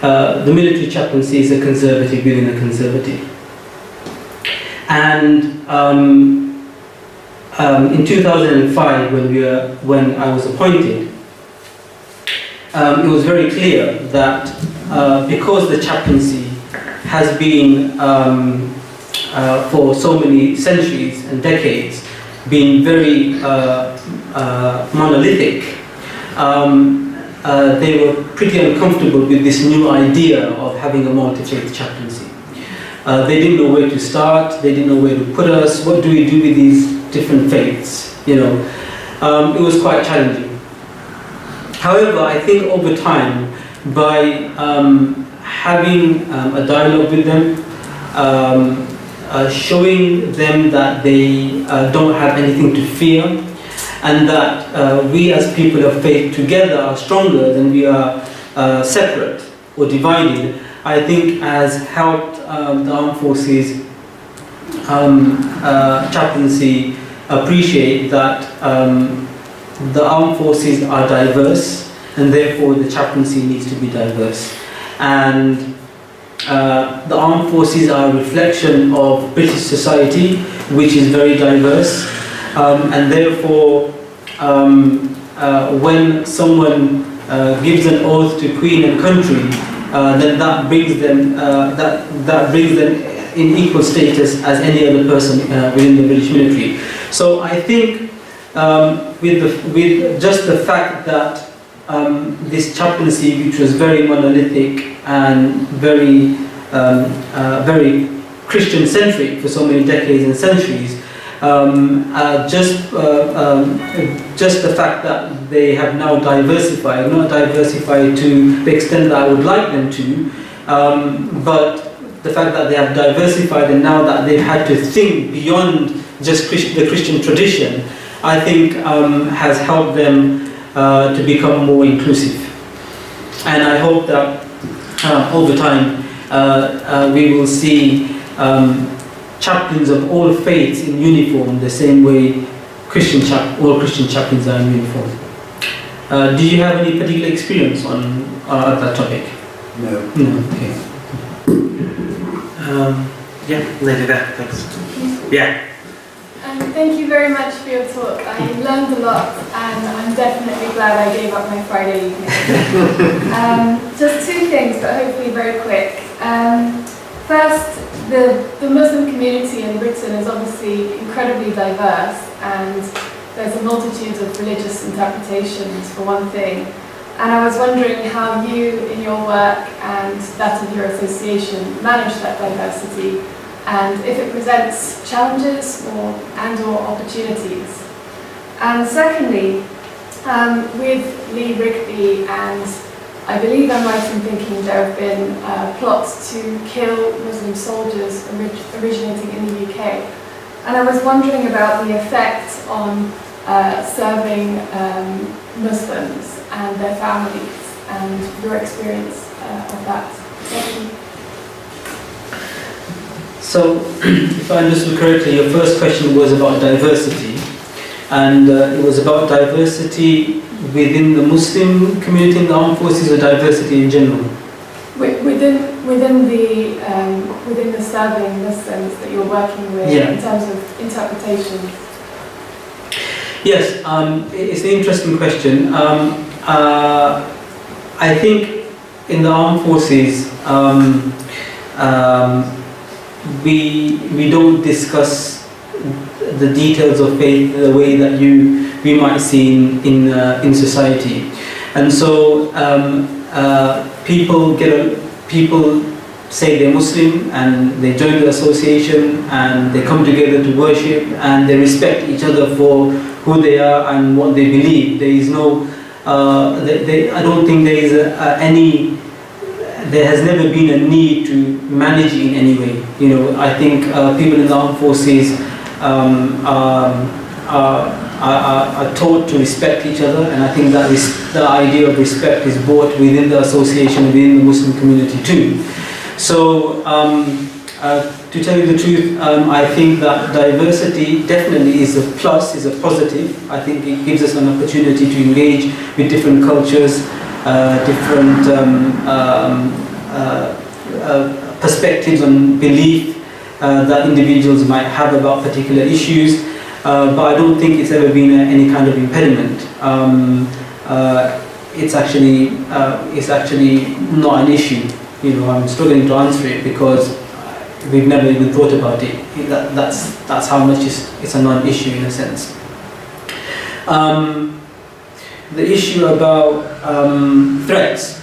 the military chaplaincy is a conservative within a conservative. And in 2005, when I was appointed, it was very clear that because the chaplaincy has been for so many centuries and decades been very monolithic, they were pretty uncomfortable with this new idea of having a multi-faith chaplaincy. They didn't know where to start, they didn't know where to put us, what do we do with these different faiths, It was quite challenging. However, I think over time, by having a dialogue with them, showing them that they don't have anything to fear, and that we as people of faith together are stronger than we are separate or divided, I think has helped the armed forces chaplaincy appreciate that the armed forces are diverse, and therefore the chaplaincy needs to be diverse. And the armed forces are a reflection of British society, which is very diverse, and therefore when someone gives an oath to Queen and country, then that brings them in equal status as any other person within the British military. So I think with just the fact that this chaplaincy, which was very monolithic and very Christian-centric for so many decades and centuries, just the fact that they have now diversified, not diversified to the extent that I would like them to, but the fact that they have diversified and now that they've had to think beyond just the Christian tradition, I think has helped them to become more inclusive. And I hope that over time we will see chaplains of all faiths in uniform, the same way all Christian chaplains are in uniform. Do you have any particular experience on that topic? No. No. Okay. Yeah, lady there, thanks. Yeah. Thank you very much for your talk. I learned a lot, and I'm definitely glad I gave up my Friday evening. Just two things, but hopefully very quick. First, the Muslim community in Britain is obviously incredibly diverse, and there's a multitude of religious interpretations, for one thing. And I was wondering how you, in your work and that of your association, manage that diversity, and if it presents challenges or opportunities. And secondly, with Lee Rigby, and I believe I'm right in thinking there have been plots to kill Muslim soldiers originating in the UK. And I was wondering about the effect on serving Muslims and their families, and your experience of that. Thank you. So, if I understood correctly, your first question was about diversity, and it was about diversity within the Muslim community in the armed forces, or diversity in general? Within the serving Muslims that you're working with, yeah, in terms of interpretation. Yes, it's an interesting question. I think in the armed forces, we don't discuss the details of faith the way that we might see in society, and so people say they're Muslim and they join the association and they come together to worship and they respect each other for who they are and what they believe. There is no, I don't think there is there has never been a need to manage it in any way. You know, I think people in the armed forces are taught to respect each other, and I think that the idea of respect is brought within the association, within the Muslim community too. So, to tell you the truth, I think that diversity definitely is a plus, is a positive. I think it gives us an opportunity to engage with different cultures, different perspectives on belief that individuals might have about particular issues. But I don't think it's ever been any kind of impediment. It's actually not an issue. You know, I'm struggling to answer it because we've never even thought about it. That's how much it's a non-issue in a sense. The issue about threats,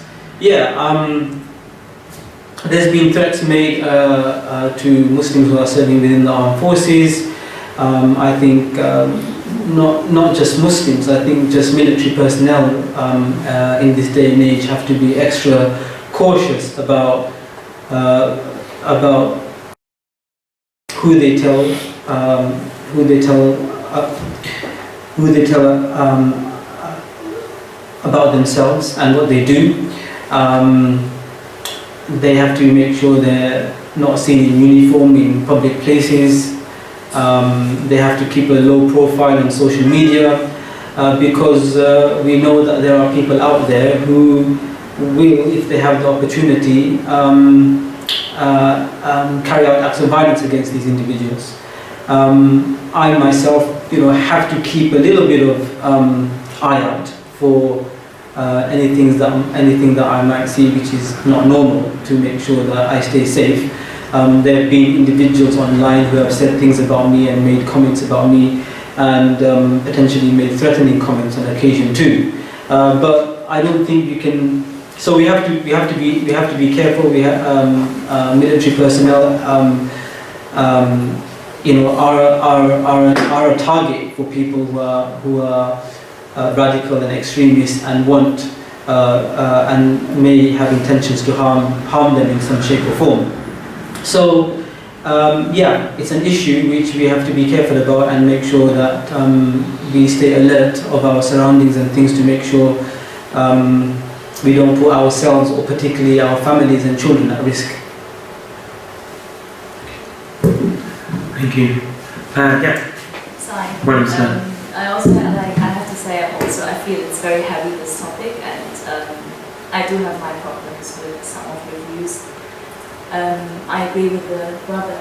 there's been threats made to Muslims who are serving within the armed forces. I think not just Muslims. I think just military personnel in this day and age have to be extra cautious about who they tell about themselves and what they do. They have to make sure not seen in uniform in public places. They have to keep a low profile on social media because we know that there are people out there who will, if they have the opportunity, carry out acts of violence against these individuals. I myself, have to keep a little bit of eye out for anything that I might see which is not normal, to make sure that I stay safe. There have been individuals online who have said things about me and made comments about me, and potentially made threatening comments on occasion too. But I don't think you can. So we have to be careful. We have military personnel. Are a target for people who are radical and extremists and want and may have intentions to harm them in some shape or form. So it's an issue which we have to be careful about and make sure that we stay alert of our surroundings and things to make sure we don't put ourselves or particularly our families and children at risk. Thank you. Sorry. Well, I also have to say I feel it's very heavy, this topic, and I do have my problems with some of your views. I agree with the brother.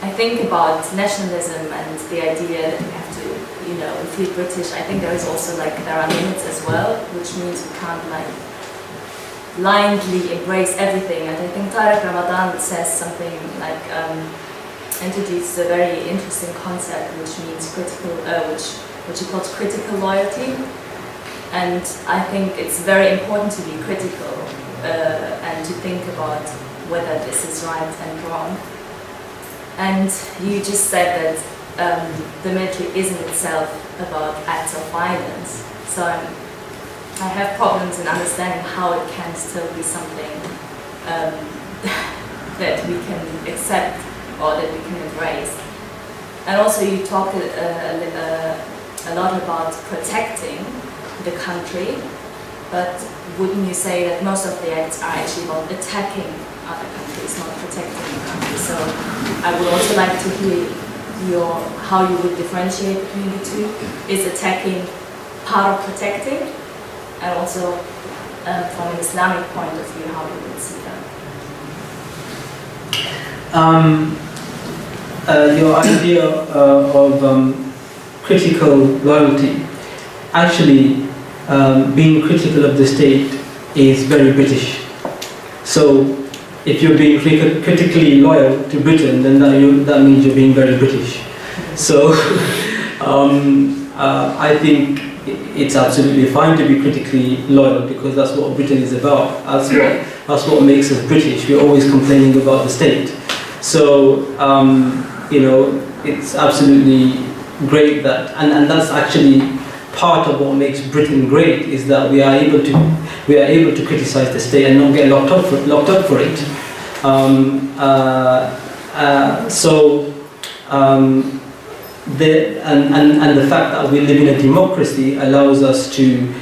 I think about nationalism and the idea that we have to, feel British. I think there is also there are limits as well, which means we can't blindly embrace everything. And I think Tariq Ramadan says something introduces a very interesting concept, which means critical, which he calls critical loyalty. And I think it's very important to be critical and to think about whether this is right and wrong. And you just said that the military isn't itself about acts of violence. So I have problems in understanding how it can still be something that we can accept or that we can embrace. And also you talked a lot about protecting the country, but wouldn't you say that most of the acts are actually about attacking other countries, not protecting the country? So I would also like to hear how you would differentiate between the two. Is attacking part of protecting? And also from an Islamic point of view, how you would see that? Your idea of critical loyalty, actually being critical of the state is very British. So if you're being critically loyal to Britain, then that means you're being very British. So I think it's absolutely fine to be critically loyal, because that's what Britain is about. That's what makes us British. We're always complaining about the state. So it's absolutely great that, and that's actually part of what makes Britain great, is that we are able to criticize the state and not get locked up for it. The fact that we live in a democracy allows us to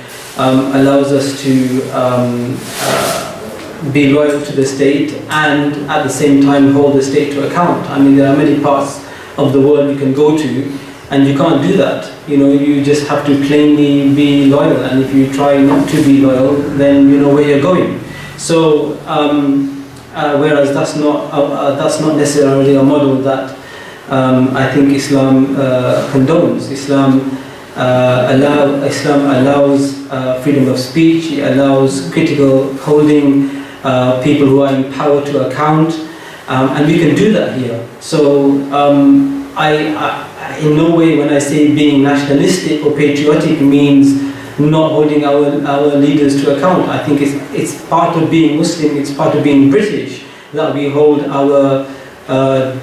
be loyal to the state and at the same time hold the state to account. I mean, there are many parts of the world you can go to and you can't do that. You just have to plainly be loyal, and if you try not to be loyal, then you know where you're going. So whereas that's not necessarily a model that I think Islam condones. Islam allows freedom of speech. It allows critical holding people who are in power to account, and we can do that here. So I in no way, when I say being nationalistic or patriotic, means not holding our leaders to account. I think it's part of being Muslim, it's part of being British, that we hold our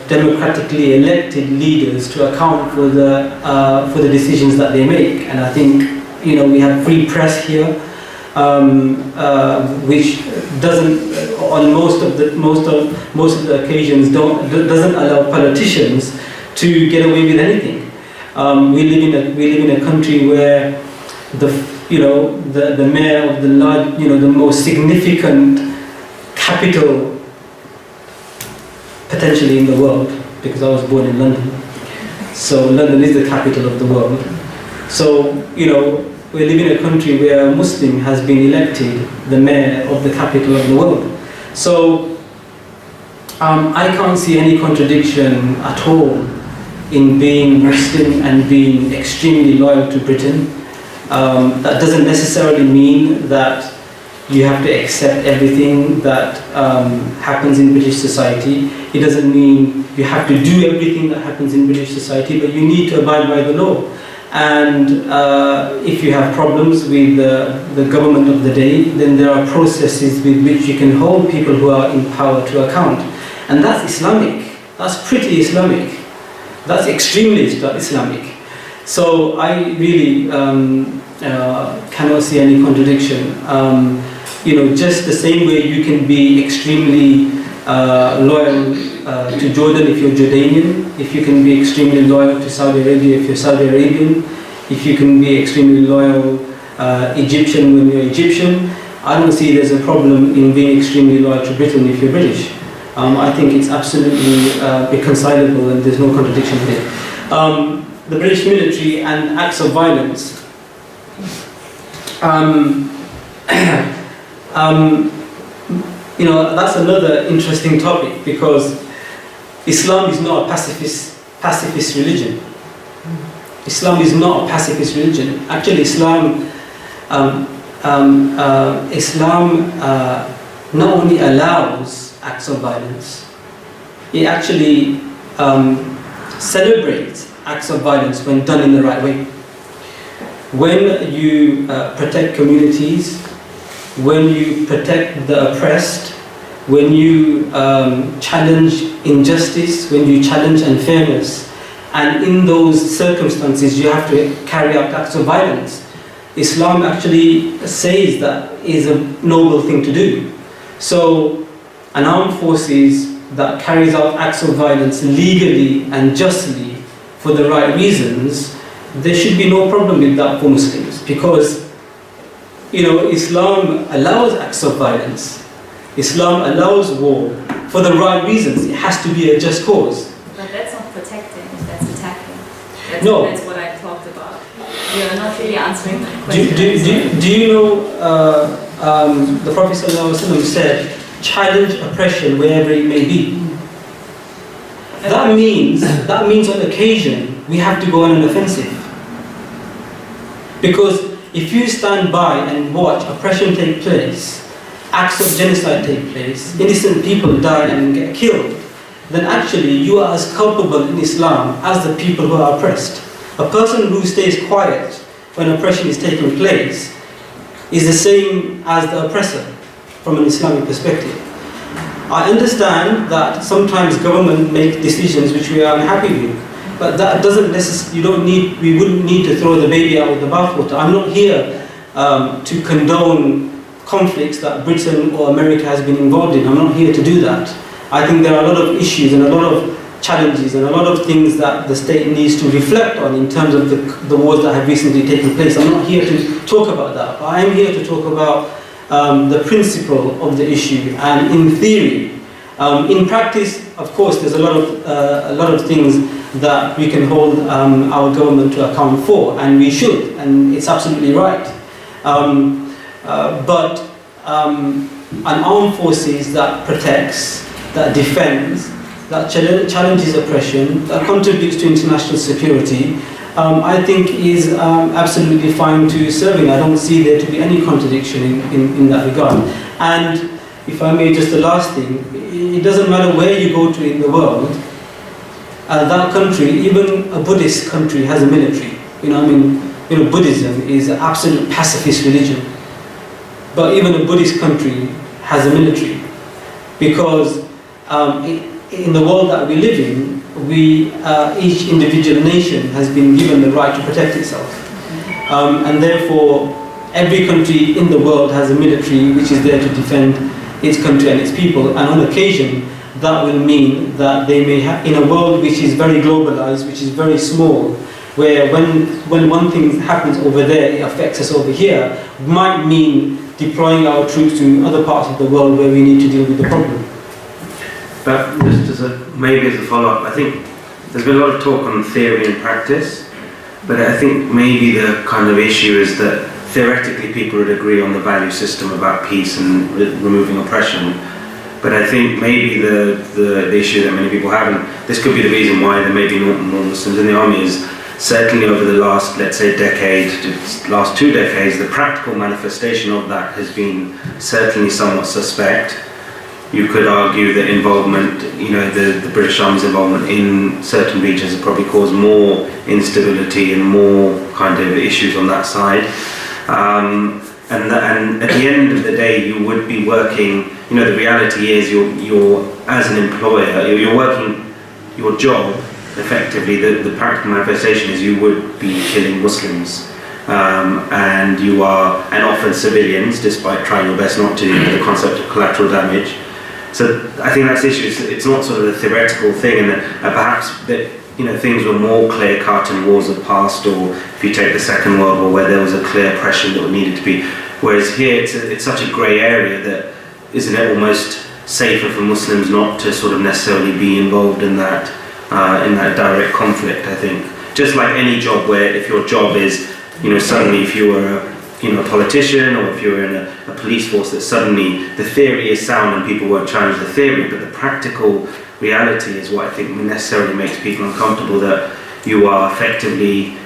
democratically elected leaders to account for the decisions that they make. And I think we have free press here, which doesn't, on most of the occasions, doesn't allow politicians to get away with anything. We live in a country where the mayor of the most significant capital potentially in the world, because I was born in London. So London is the capital of the world. So, you know, we live in a country where a Muslim has been elected the mayor of the capital of the world. So I can't see any contradiction at all in being Muslim and being extremely loyal to Britain. That doesn't necessarily mean that you have to accept everything that happens in British society. It doesn't mean you have to do everything that happens in British society, but you need to abide by the law. And if you have problems with the government of the day, then there are processes with which you can hold people who are in power to account. And that's Islamic. That's pretty Islamic. That's extremely Islamic. So I really cannot see any contradiction. You know, just the same way you can be extremely loyal to Jordan if you're Jordanian, if you can be extremely loyal to Saudi Arabia if you're Saudi Arabian, if you can be extremely loyal Egyptian when you're Egyptian, I don't see there's a problem in being extremely loyal to Britain if you're British. I think it's absolutely reconcilable and there's no contradiction here. The British military and acts of violence. You know, that's another interesting topic, because Islam is not a pacifist religion. Islam is not a pacifist religion. Actually, Islam not only allows acts of violence, it actually celebrates acts of violence when done in the right way. When you protect communities, when you protect the oppressed, when you challenge injustice, when you challenge unfairness, and in those circumstances you have to carry out acts of violence, Islam actually says that is a noble thing to do. So an armed forces that carries out acts of violence legally and justly for the right reasons, there should be no problem with that for Muslims, because you know, Islam allows acts of violence. Islam allows war for the right reasons. It has to be a just cause. But that's not protecting, that's attacking. That's what I talked about. You're not really answering my question. Do you know the Prophet ﷺ said, challenge oppression wherever it may be. That means on occasion we have to go on an offensive. Because if you stand by and watch oppression take place, acts of genocide take place, innocent people die and get killed, then actually you are as culpable in Islam as the people who are oppressed. A person who stays quiet when oppression is taking place is the same as the oppressor from an Islamic perspective. I understand that sometimes government make decisions which we are unhappy with, but that doesn't necessarily, we wouldn't need to throw the baby out with the bathwater. I'm not here to condone conflicts that Britain or America has been involved in. I'm not here to do that. I think there are a lot of issues and a lot of challenges and a lot of things that the state needs to reflect on in terms of the wars that have recently taken place. I'm not here to talk about that, but I am here to talk about the principle of the issue, and in theory. In practice, of course, there's a lot of things that we can hold our government to account for, and we should, and it's absolutely right. But an armed forces that protects, that defends, that challenges oppression, that contributes to international security, I think is absolutely fine to serving. I don't see there to be any contradiction in that regard. And if I may, just the last thing, it doesn't matter where you go to in the world, that country, even a Buddhist country, has a military. Buddhism is an absolute pacifist religion. But even a Buddhist country has a military, because in the world that we live in, each individual nation has been given the right to protect itself. And therefore, every country in the world has a military which is there to defend its country and its people. And on occasion, that will mean that they may have, in a world which is very globalized, which is very small, where when one thing happens over there, it affects us over here, might mean deploying our troops to other parts of the world where we need to deal with the problem. But just as a maybe as a follow-up, I think there's been a lot of talk on theory and practice, but I think maybe the kind of issue is that theoretically people would agree on the value system about peace and removing oppression. But I think maybe the issue that many people have, and this could be the reason why there may be more Muslims in the army, is certainly over the last, let's say, decade, last 2 decades, the practical manifestation of that has been certainly somewhat suspect. You could argue that involvement, the British Army's involvement in certain regions has probably caused more instability and more kind of issues on that side. And at the end of the day, you would be working, the reality is you're as an employer, you're working your job effectively. The practical manifestation is you would be killing Muslims, and you are, and often civilians, despite trying your best not to, the concept of collateral damage. So I think that's the issue. It's not sort of a theoretical thing, and perhaps that things were more clear cut in wars of past, or if you take the Second World War, where there was a clear oppression that needed to be. Whereas here, it's such a grey area that isn't it almost safer for Muslims not to sort of necessarily be involved in that direct conflict. I think just like any job, where if your job is suddenly if you were a politician, or if you were in a police force, that suddenly the theory is sound and people won't challenge the theory, but the practical reality is what I think necessarily makes people uncomfortable, that you are effectively,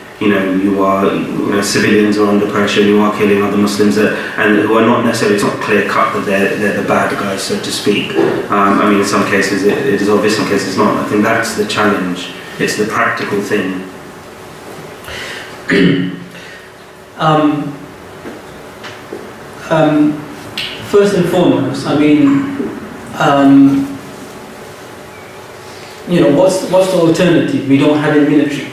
civilians are under pressure, you are killing other Muslims, and who are not necessarily, it's not clear cut that they're the bad guys, so to speak. In some cases it is obvious, in some cases it's not. I think that's the challenge, it's the practical thing. First and foremost, what's the alternative? We don't have any militaries.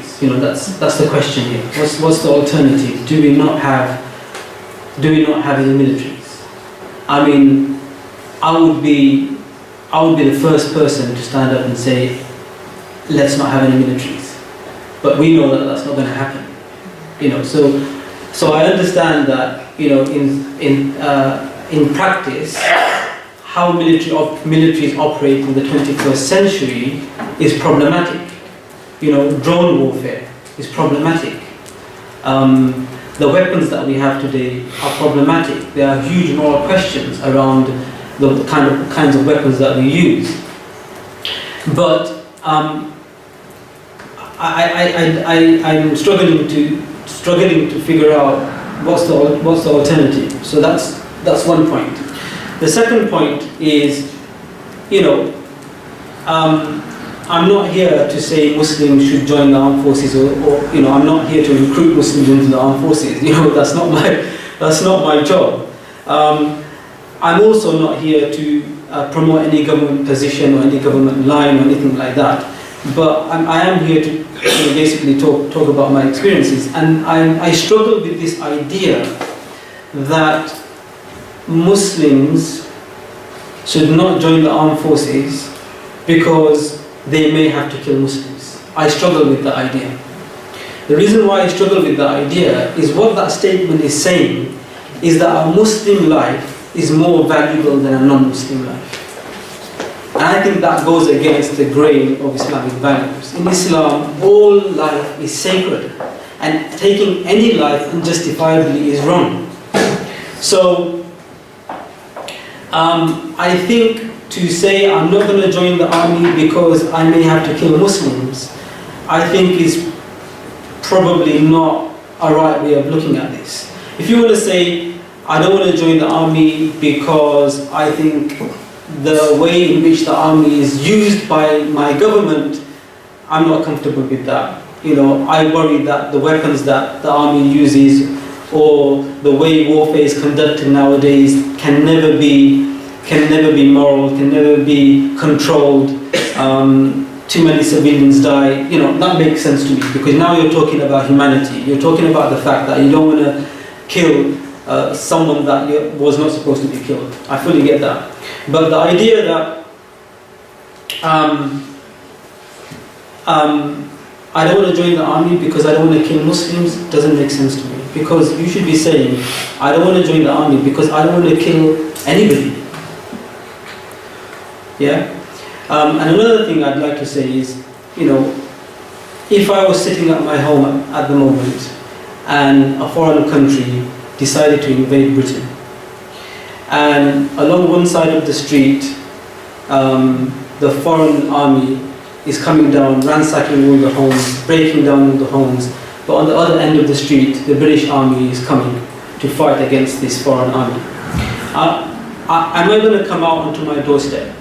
That's the question here. What's the alternative? Do we not have any militaries? I would be the first person to stand up and say, let's not have any militaries. But we know that that's not going to happen. So I understand that in practice, how militaries operate in the 21st century is problematic. Drone warfare is problematic. The weapons that we have today are problematic. There are huge moral questions around the kinds of weapons that we use. But I'm struggling to figure out what's the alternative. So that's one point. The second point is, I'm not here to say Muslims should join the armed forces, or I'm not here to recruit Muslims into the armed forces. That's not my job. I'm also not here to promote any government position or any government line or anything like that. But I am here to basically talk about my experiences, and I struggle with this idea that Muslims should not join the armed forces because they may have to kill Muslims. I struggle with the idea. The reason why I struggle with the idea is what that statement is saying is that a Muslim life is more valuable than a non-Muslim life. And I think that goes against the grain of Islamic values. In Islam, all life is sacred, and taking any life unjustifiably is wrong. So, I think to say I'm not going to join the army because I may have to kill Muslims, I think is probably not a right way of looking at this. If you want to say, I don't want to join the army because I think the way in which the army is used by my government, I'm not comfortable with that. I worry that the weapons that the army uses, or the way warfare is conducted nowadays, can never be moral, can never be controlled. Too many civilians die. That makes sense to me, because now you're talking about humanity. You're talking about the fact that you don't want to kill someone that was not supposed to be killed. I fully get that. But the idea that I don't want to join the army because I don't want to kill Muslims doesn't make sense to me. Because you should be saying, I don't want to join the army because I don't want to kill anybody. Yeah? And another thing I'd like to say is, if I was sitting at my home at the moment and a foreign country decided to invade Britain, and along one side of the street the foreign army is coming down, ransacking all the homes, breaking down all the homes, but on the other end of the street the British army is coming to fight against this foreign army. Am I going to come out onto my doorstep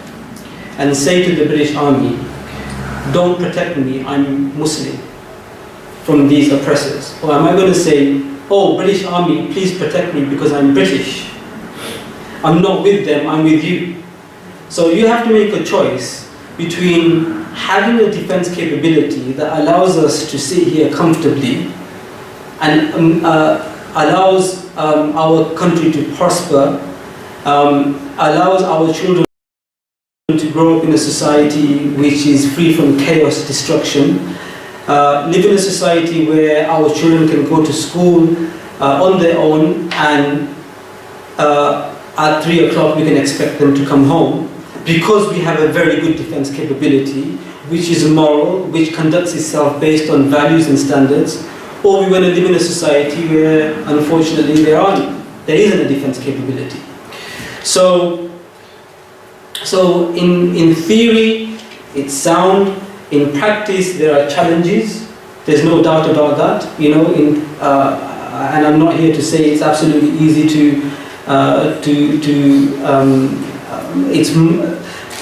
and say to the British army, don't protect me, I'm Muslim, from these oppressors? Or am I going to say, oh, British army, please protect me because I'm British. I'm not with them, I'm with you. So you have to make a choice between having a defense capability that allows us to sit here comfortably and allows our country to prosper, allows our children to grow up in a society which is free from chaos, destruction, live in a society where our children can go to school on their own, and at 3 o'clock we can expect them to come home because we have a very good defense capability which is moral, which conducts itself based on values and standards. Or we want to live in a society where unfortunately there isn't a defense capability. So in theory it's sound, in practice there are challenges, there's no doubt about that, and I'm not here to say it's absolutely easy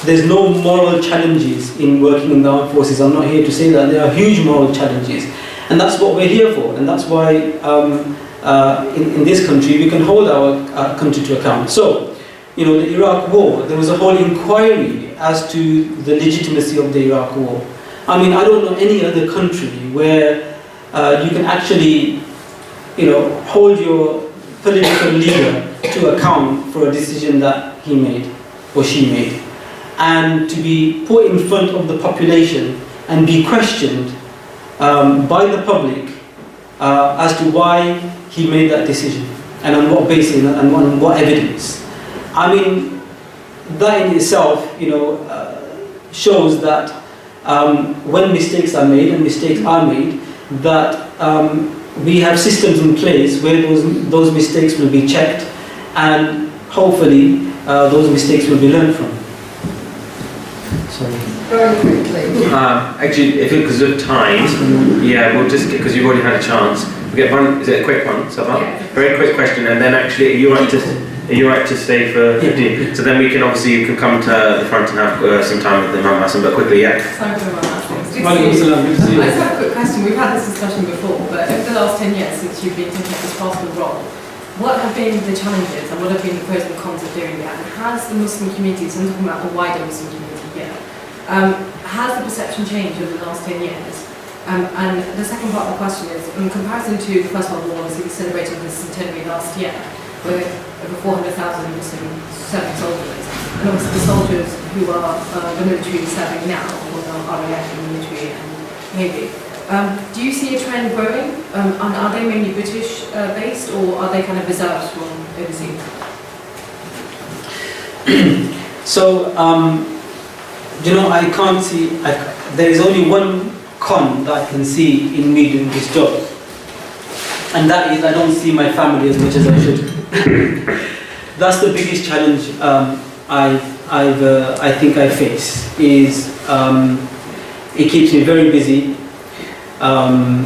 there's no moral challenges in working in the armed forces. I'm not here to say that. There are huge moral challenges, and that's what we're here for, and that's why in this country we can hold our country to account. So, the Iraq War, there was a whole inquiry as to the legitimacy of the Iraq War. I mean, I don't know any other country where you can actually, hold your political leader to account for a decision that he made or she made, and to be put in front of the population and be questioned by the public as to why he made that decision and on what basis and on what evidence. I mean, that in itself, shows that when mistakes are made, and mistakes are made, that we have systems in place where those mistakes will be checked, and hopefully those mistakes will be learned from. Sorry. Very quickly. Actually, because of time, we'll just, because you've already had a chance, we'll get one, is it a quick one, Sabah? Yeah. Very quick question, and then actually, are you right to stay for 15? So then we can you can come to the front and have some time with Imam Hassan, but quickly, yeah. Sorry for Imam Hassan. I just have a quick question. We've had this discussion before, but over the last 10 years since you've been taking this pastoral role, what have been the challenges and what have been the pros and cons of doing that? And has the Muslim community, so I'm talking about the wider Muslim community here, has the perception changed over the last 10 years? And the second part of the question is, in comparison to the First World War, obviously we celebrated the centenary last year, with over 400,000 Muslim serving soldiers, and obviously the soldiers who are the military serving now, or the RAF and military and Navy. Do you see a trend growing? And are they mainly British based, or are they kind of reserves from overseas? So, I can't see, there is only one con that I can see in me doing this job, and that is I don't see my family as much as I should. That's the biggest challenge I think I face, is it keeps me very busy. I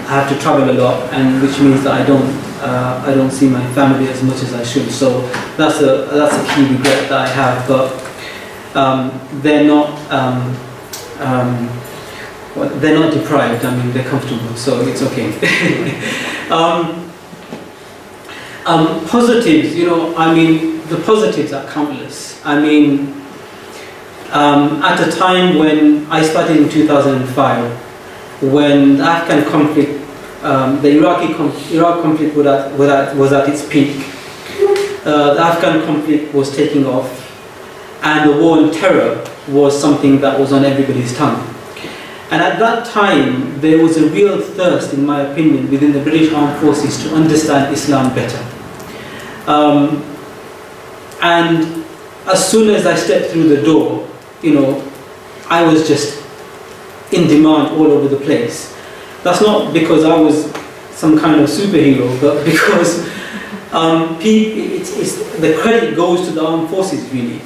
have to travel a lot, and which means that I don't see my family as much as I should. So that's a key regret that I have. But they're not deprived. I mean, they're comfortable, so it's okay. Positives, the positives are countless. I mean, at a time when I started in 2005, when the Afghan conflict, the Iraq conflict was at its peak, the Afghan conflict was taking off, and the war on terror was something that was on everybody's tongue. And at that time, there was a real thirst, in my opinion, within the British Armed Forces to understand Islam better. And as soon as I stepped through the door, I was just in demand all over the place. That's not because I was some kind of superhero, but because the credit goes to the armed forces really,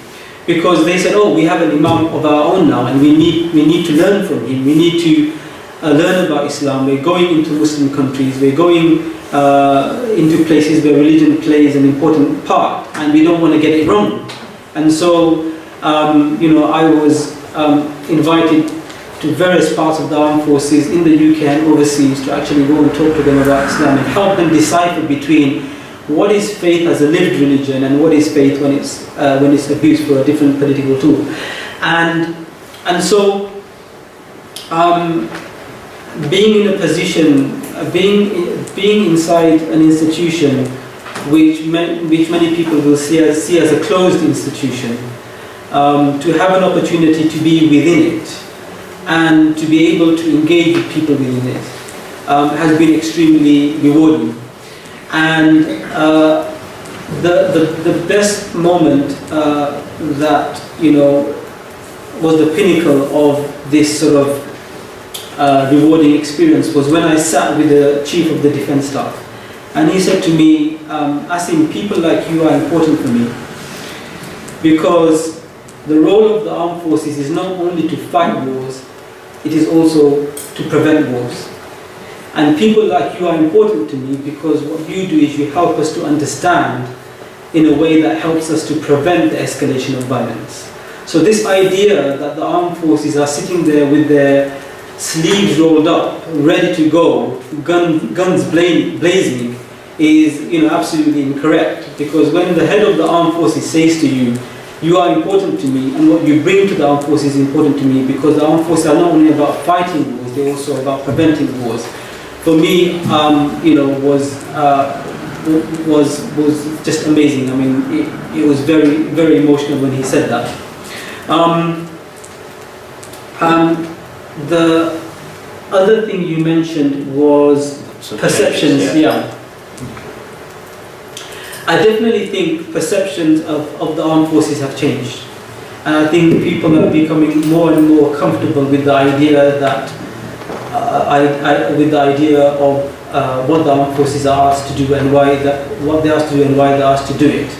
because they said, oh, we have an imam of our own now, and we need to learn from him. We need to learn about Islam. We're going into Muslim countries. We're going into places where religion plays an important part, and we don't want to get it wrong. And so, I was invited to various parts of the armed forces in the UK and overseas to actually go and talk to them about Islam and help them decipher between what is faith as a lived religion and what is faith when it's abused for a different political tool. And so being in a position, being inside an institution which many people will see as a closed institution, to have an opportunity to be within it and to be able to engage with people within it has been extremely rewarding. And the best moment that was the pinnacle of this sort of rewarding experience was when I sat with the Chief of the Defence Staff, and he said to me, Asim, people like you are important for me, because the role of the armed forces is not only to fight wars, it is also to prevent wars. And people like you are important to me because what you do is you help us to understand in a way that helps us to prevent the escalation of violence. So this idea that the armed forces are sitting there with their sleeves rolled up, ready to go, guns blazing, is absolutely incorrect. Because when the head of the armed forces says to you, you are important to me, and what you bring to the armed forces is important to me, because the armed forces are not only about fighting wars, they're also about preventing wars. For me, was just amazing. I mean, it was very, very emotional when he said that. The other thing you mentioned was perceptions. Yeah. I definitely think perceptions of the armed forces have changed, and I think people are becoming more and more comfortable with the idea that of what the armed forces are asked to do and what they're asked to do and why they're asked to do it.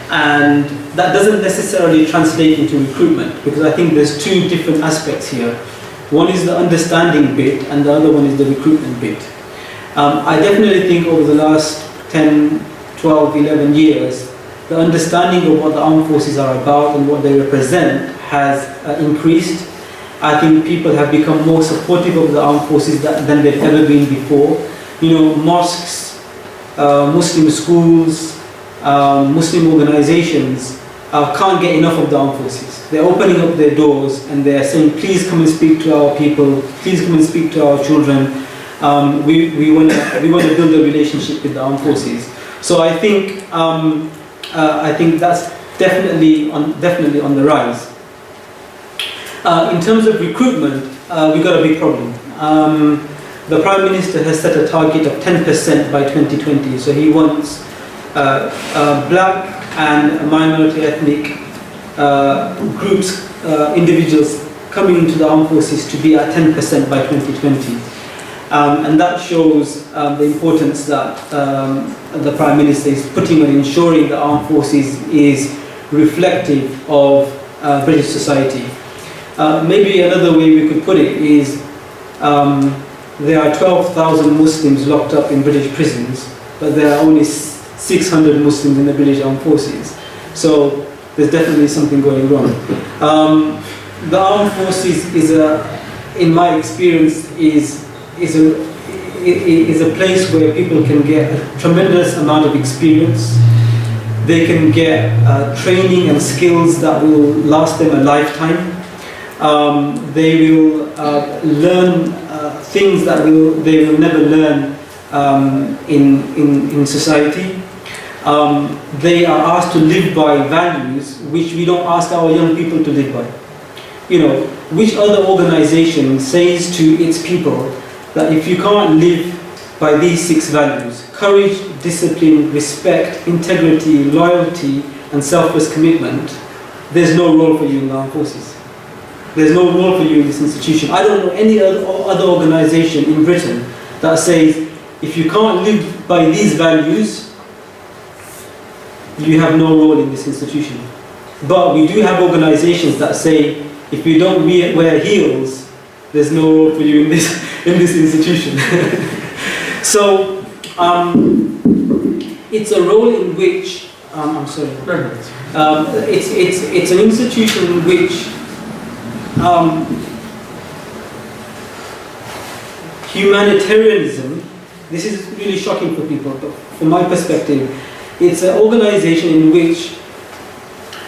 And that doesn't necessarily translate into recruitment, because I think there's two different aspects here. One is the understanding bit, and the other one is the recruitment bit. I definitely think over the last 10, 12, 11 years, the understanding of what the armed forces are about and what they represent has increased. I think people have become more supportive of the armed forces than they've ever been before. Mosques, Muslim schools, Muslim organizations can't get enough of the armed forces. They're opening up their doors and they're saying, please come and speak to our people, please come and speak to our children. We want to build a relationship with the armed forces. So I think that's definitely on the rise. In terms of recruitment, we've got a big problem. The Prime Minister has set a target of 10% by 2020. So he wants black and minority ethnic groups, individuals coming into the armed forces to be at 10% by 2020. And that shows the importance that the Prime Minister is putting on ensuring the armed forces is reflective of British society. Maybe another way we could put it is there are 12,000 Muslims locked up in British prisons, but there are only 600 Muslims in the British Armed Forces. So there's definitely something going wrong. The armed forces in my experience, is a place where people can get a tremendous amount of experience. They can get training and skills that will last them a lifetime. They will learn things that they will never learn in society. They are asked to live by values which we don't ask our young people to live by. Which other organization says to its people that if you can't live by these 6 values, courage, discipline, respect, integrity, loyalty, and selfless commitment, there's no role for you in the armed forces. there's no role for you in this institution. I don't know any other organisation in Britain that says, if you can't live by these values, you have no role in this institution. But we do have organisations that say, if you don't wear heels, there's no role for you in this institution. So it's a role in which I'm sorry. It's an institution in which humanitarianism. This is really shocking for people, but from my perspective, it's an organisation in which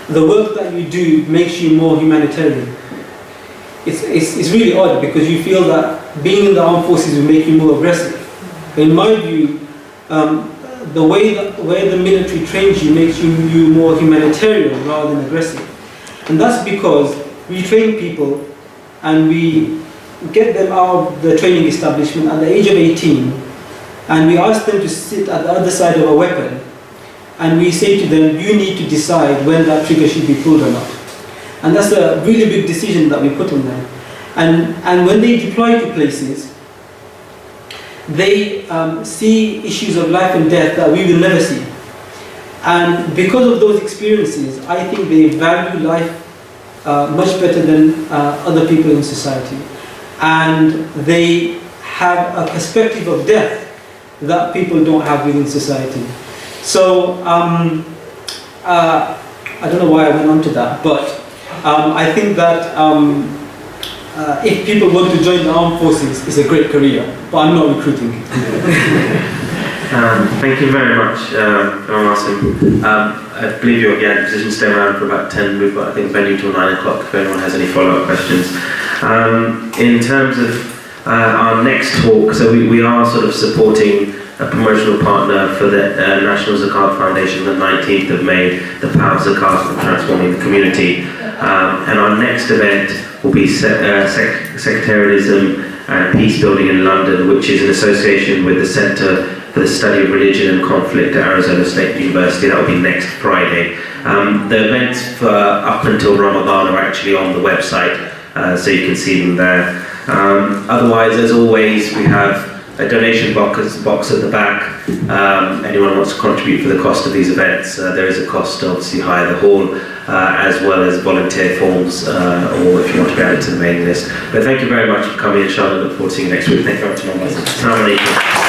the work that you do makes you more humanitarian. It's really odd because you feel that being in the armed forces will make you more aggressive. In my view, the way the military trains you makes you more humanitarian rather than aggressive. And that's because we train people and we get them out of the training establishment at the age of 18, and we ask them to sit at the other side of a weapon, and we say to them, you need to decide when that trigger should be pulled or not. And that's a really big decision that we put on them. And when they deploy to places, they see issues of life and death that we will never see. And because of those experiences, I think they value life much better than other people in society. And they have a perspective of death that people don't have within society. So, I don't know why I went on to that, but I think that if people want to join the armed forces, it's a great career, but I'm not recruiting. Thank you very much, Asim. I believe you're again in position to stay around for about 10. We've got, I think, venue till 9 o'clock if anyone has any follow-up questions. In terms of our next talk, so we are sort of supporting a promotional partner for the National Zakat Foundation on the 19th of May, the Power of Zakat and Transforming the Community. And our next event will be Sectarianism and Peace Building in London, which is an association with the Centre for the Study of Religion and Conflict at Arizona State University. That will be next Friday. The events for up until Ramadan are actually on the website, so you can see them there. Otherwise, as always, we have a donation box at the back. Anyone wants to contribute for the cost of these events, there is a cost to obviously hire the hall, as well as volunteer forms, or if you want to be added to the mailing list. But thank you very much for coming, inshallah. Look forward to seeing you next week. Thank you very much. Assalamu alaikum.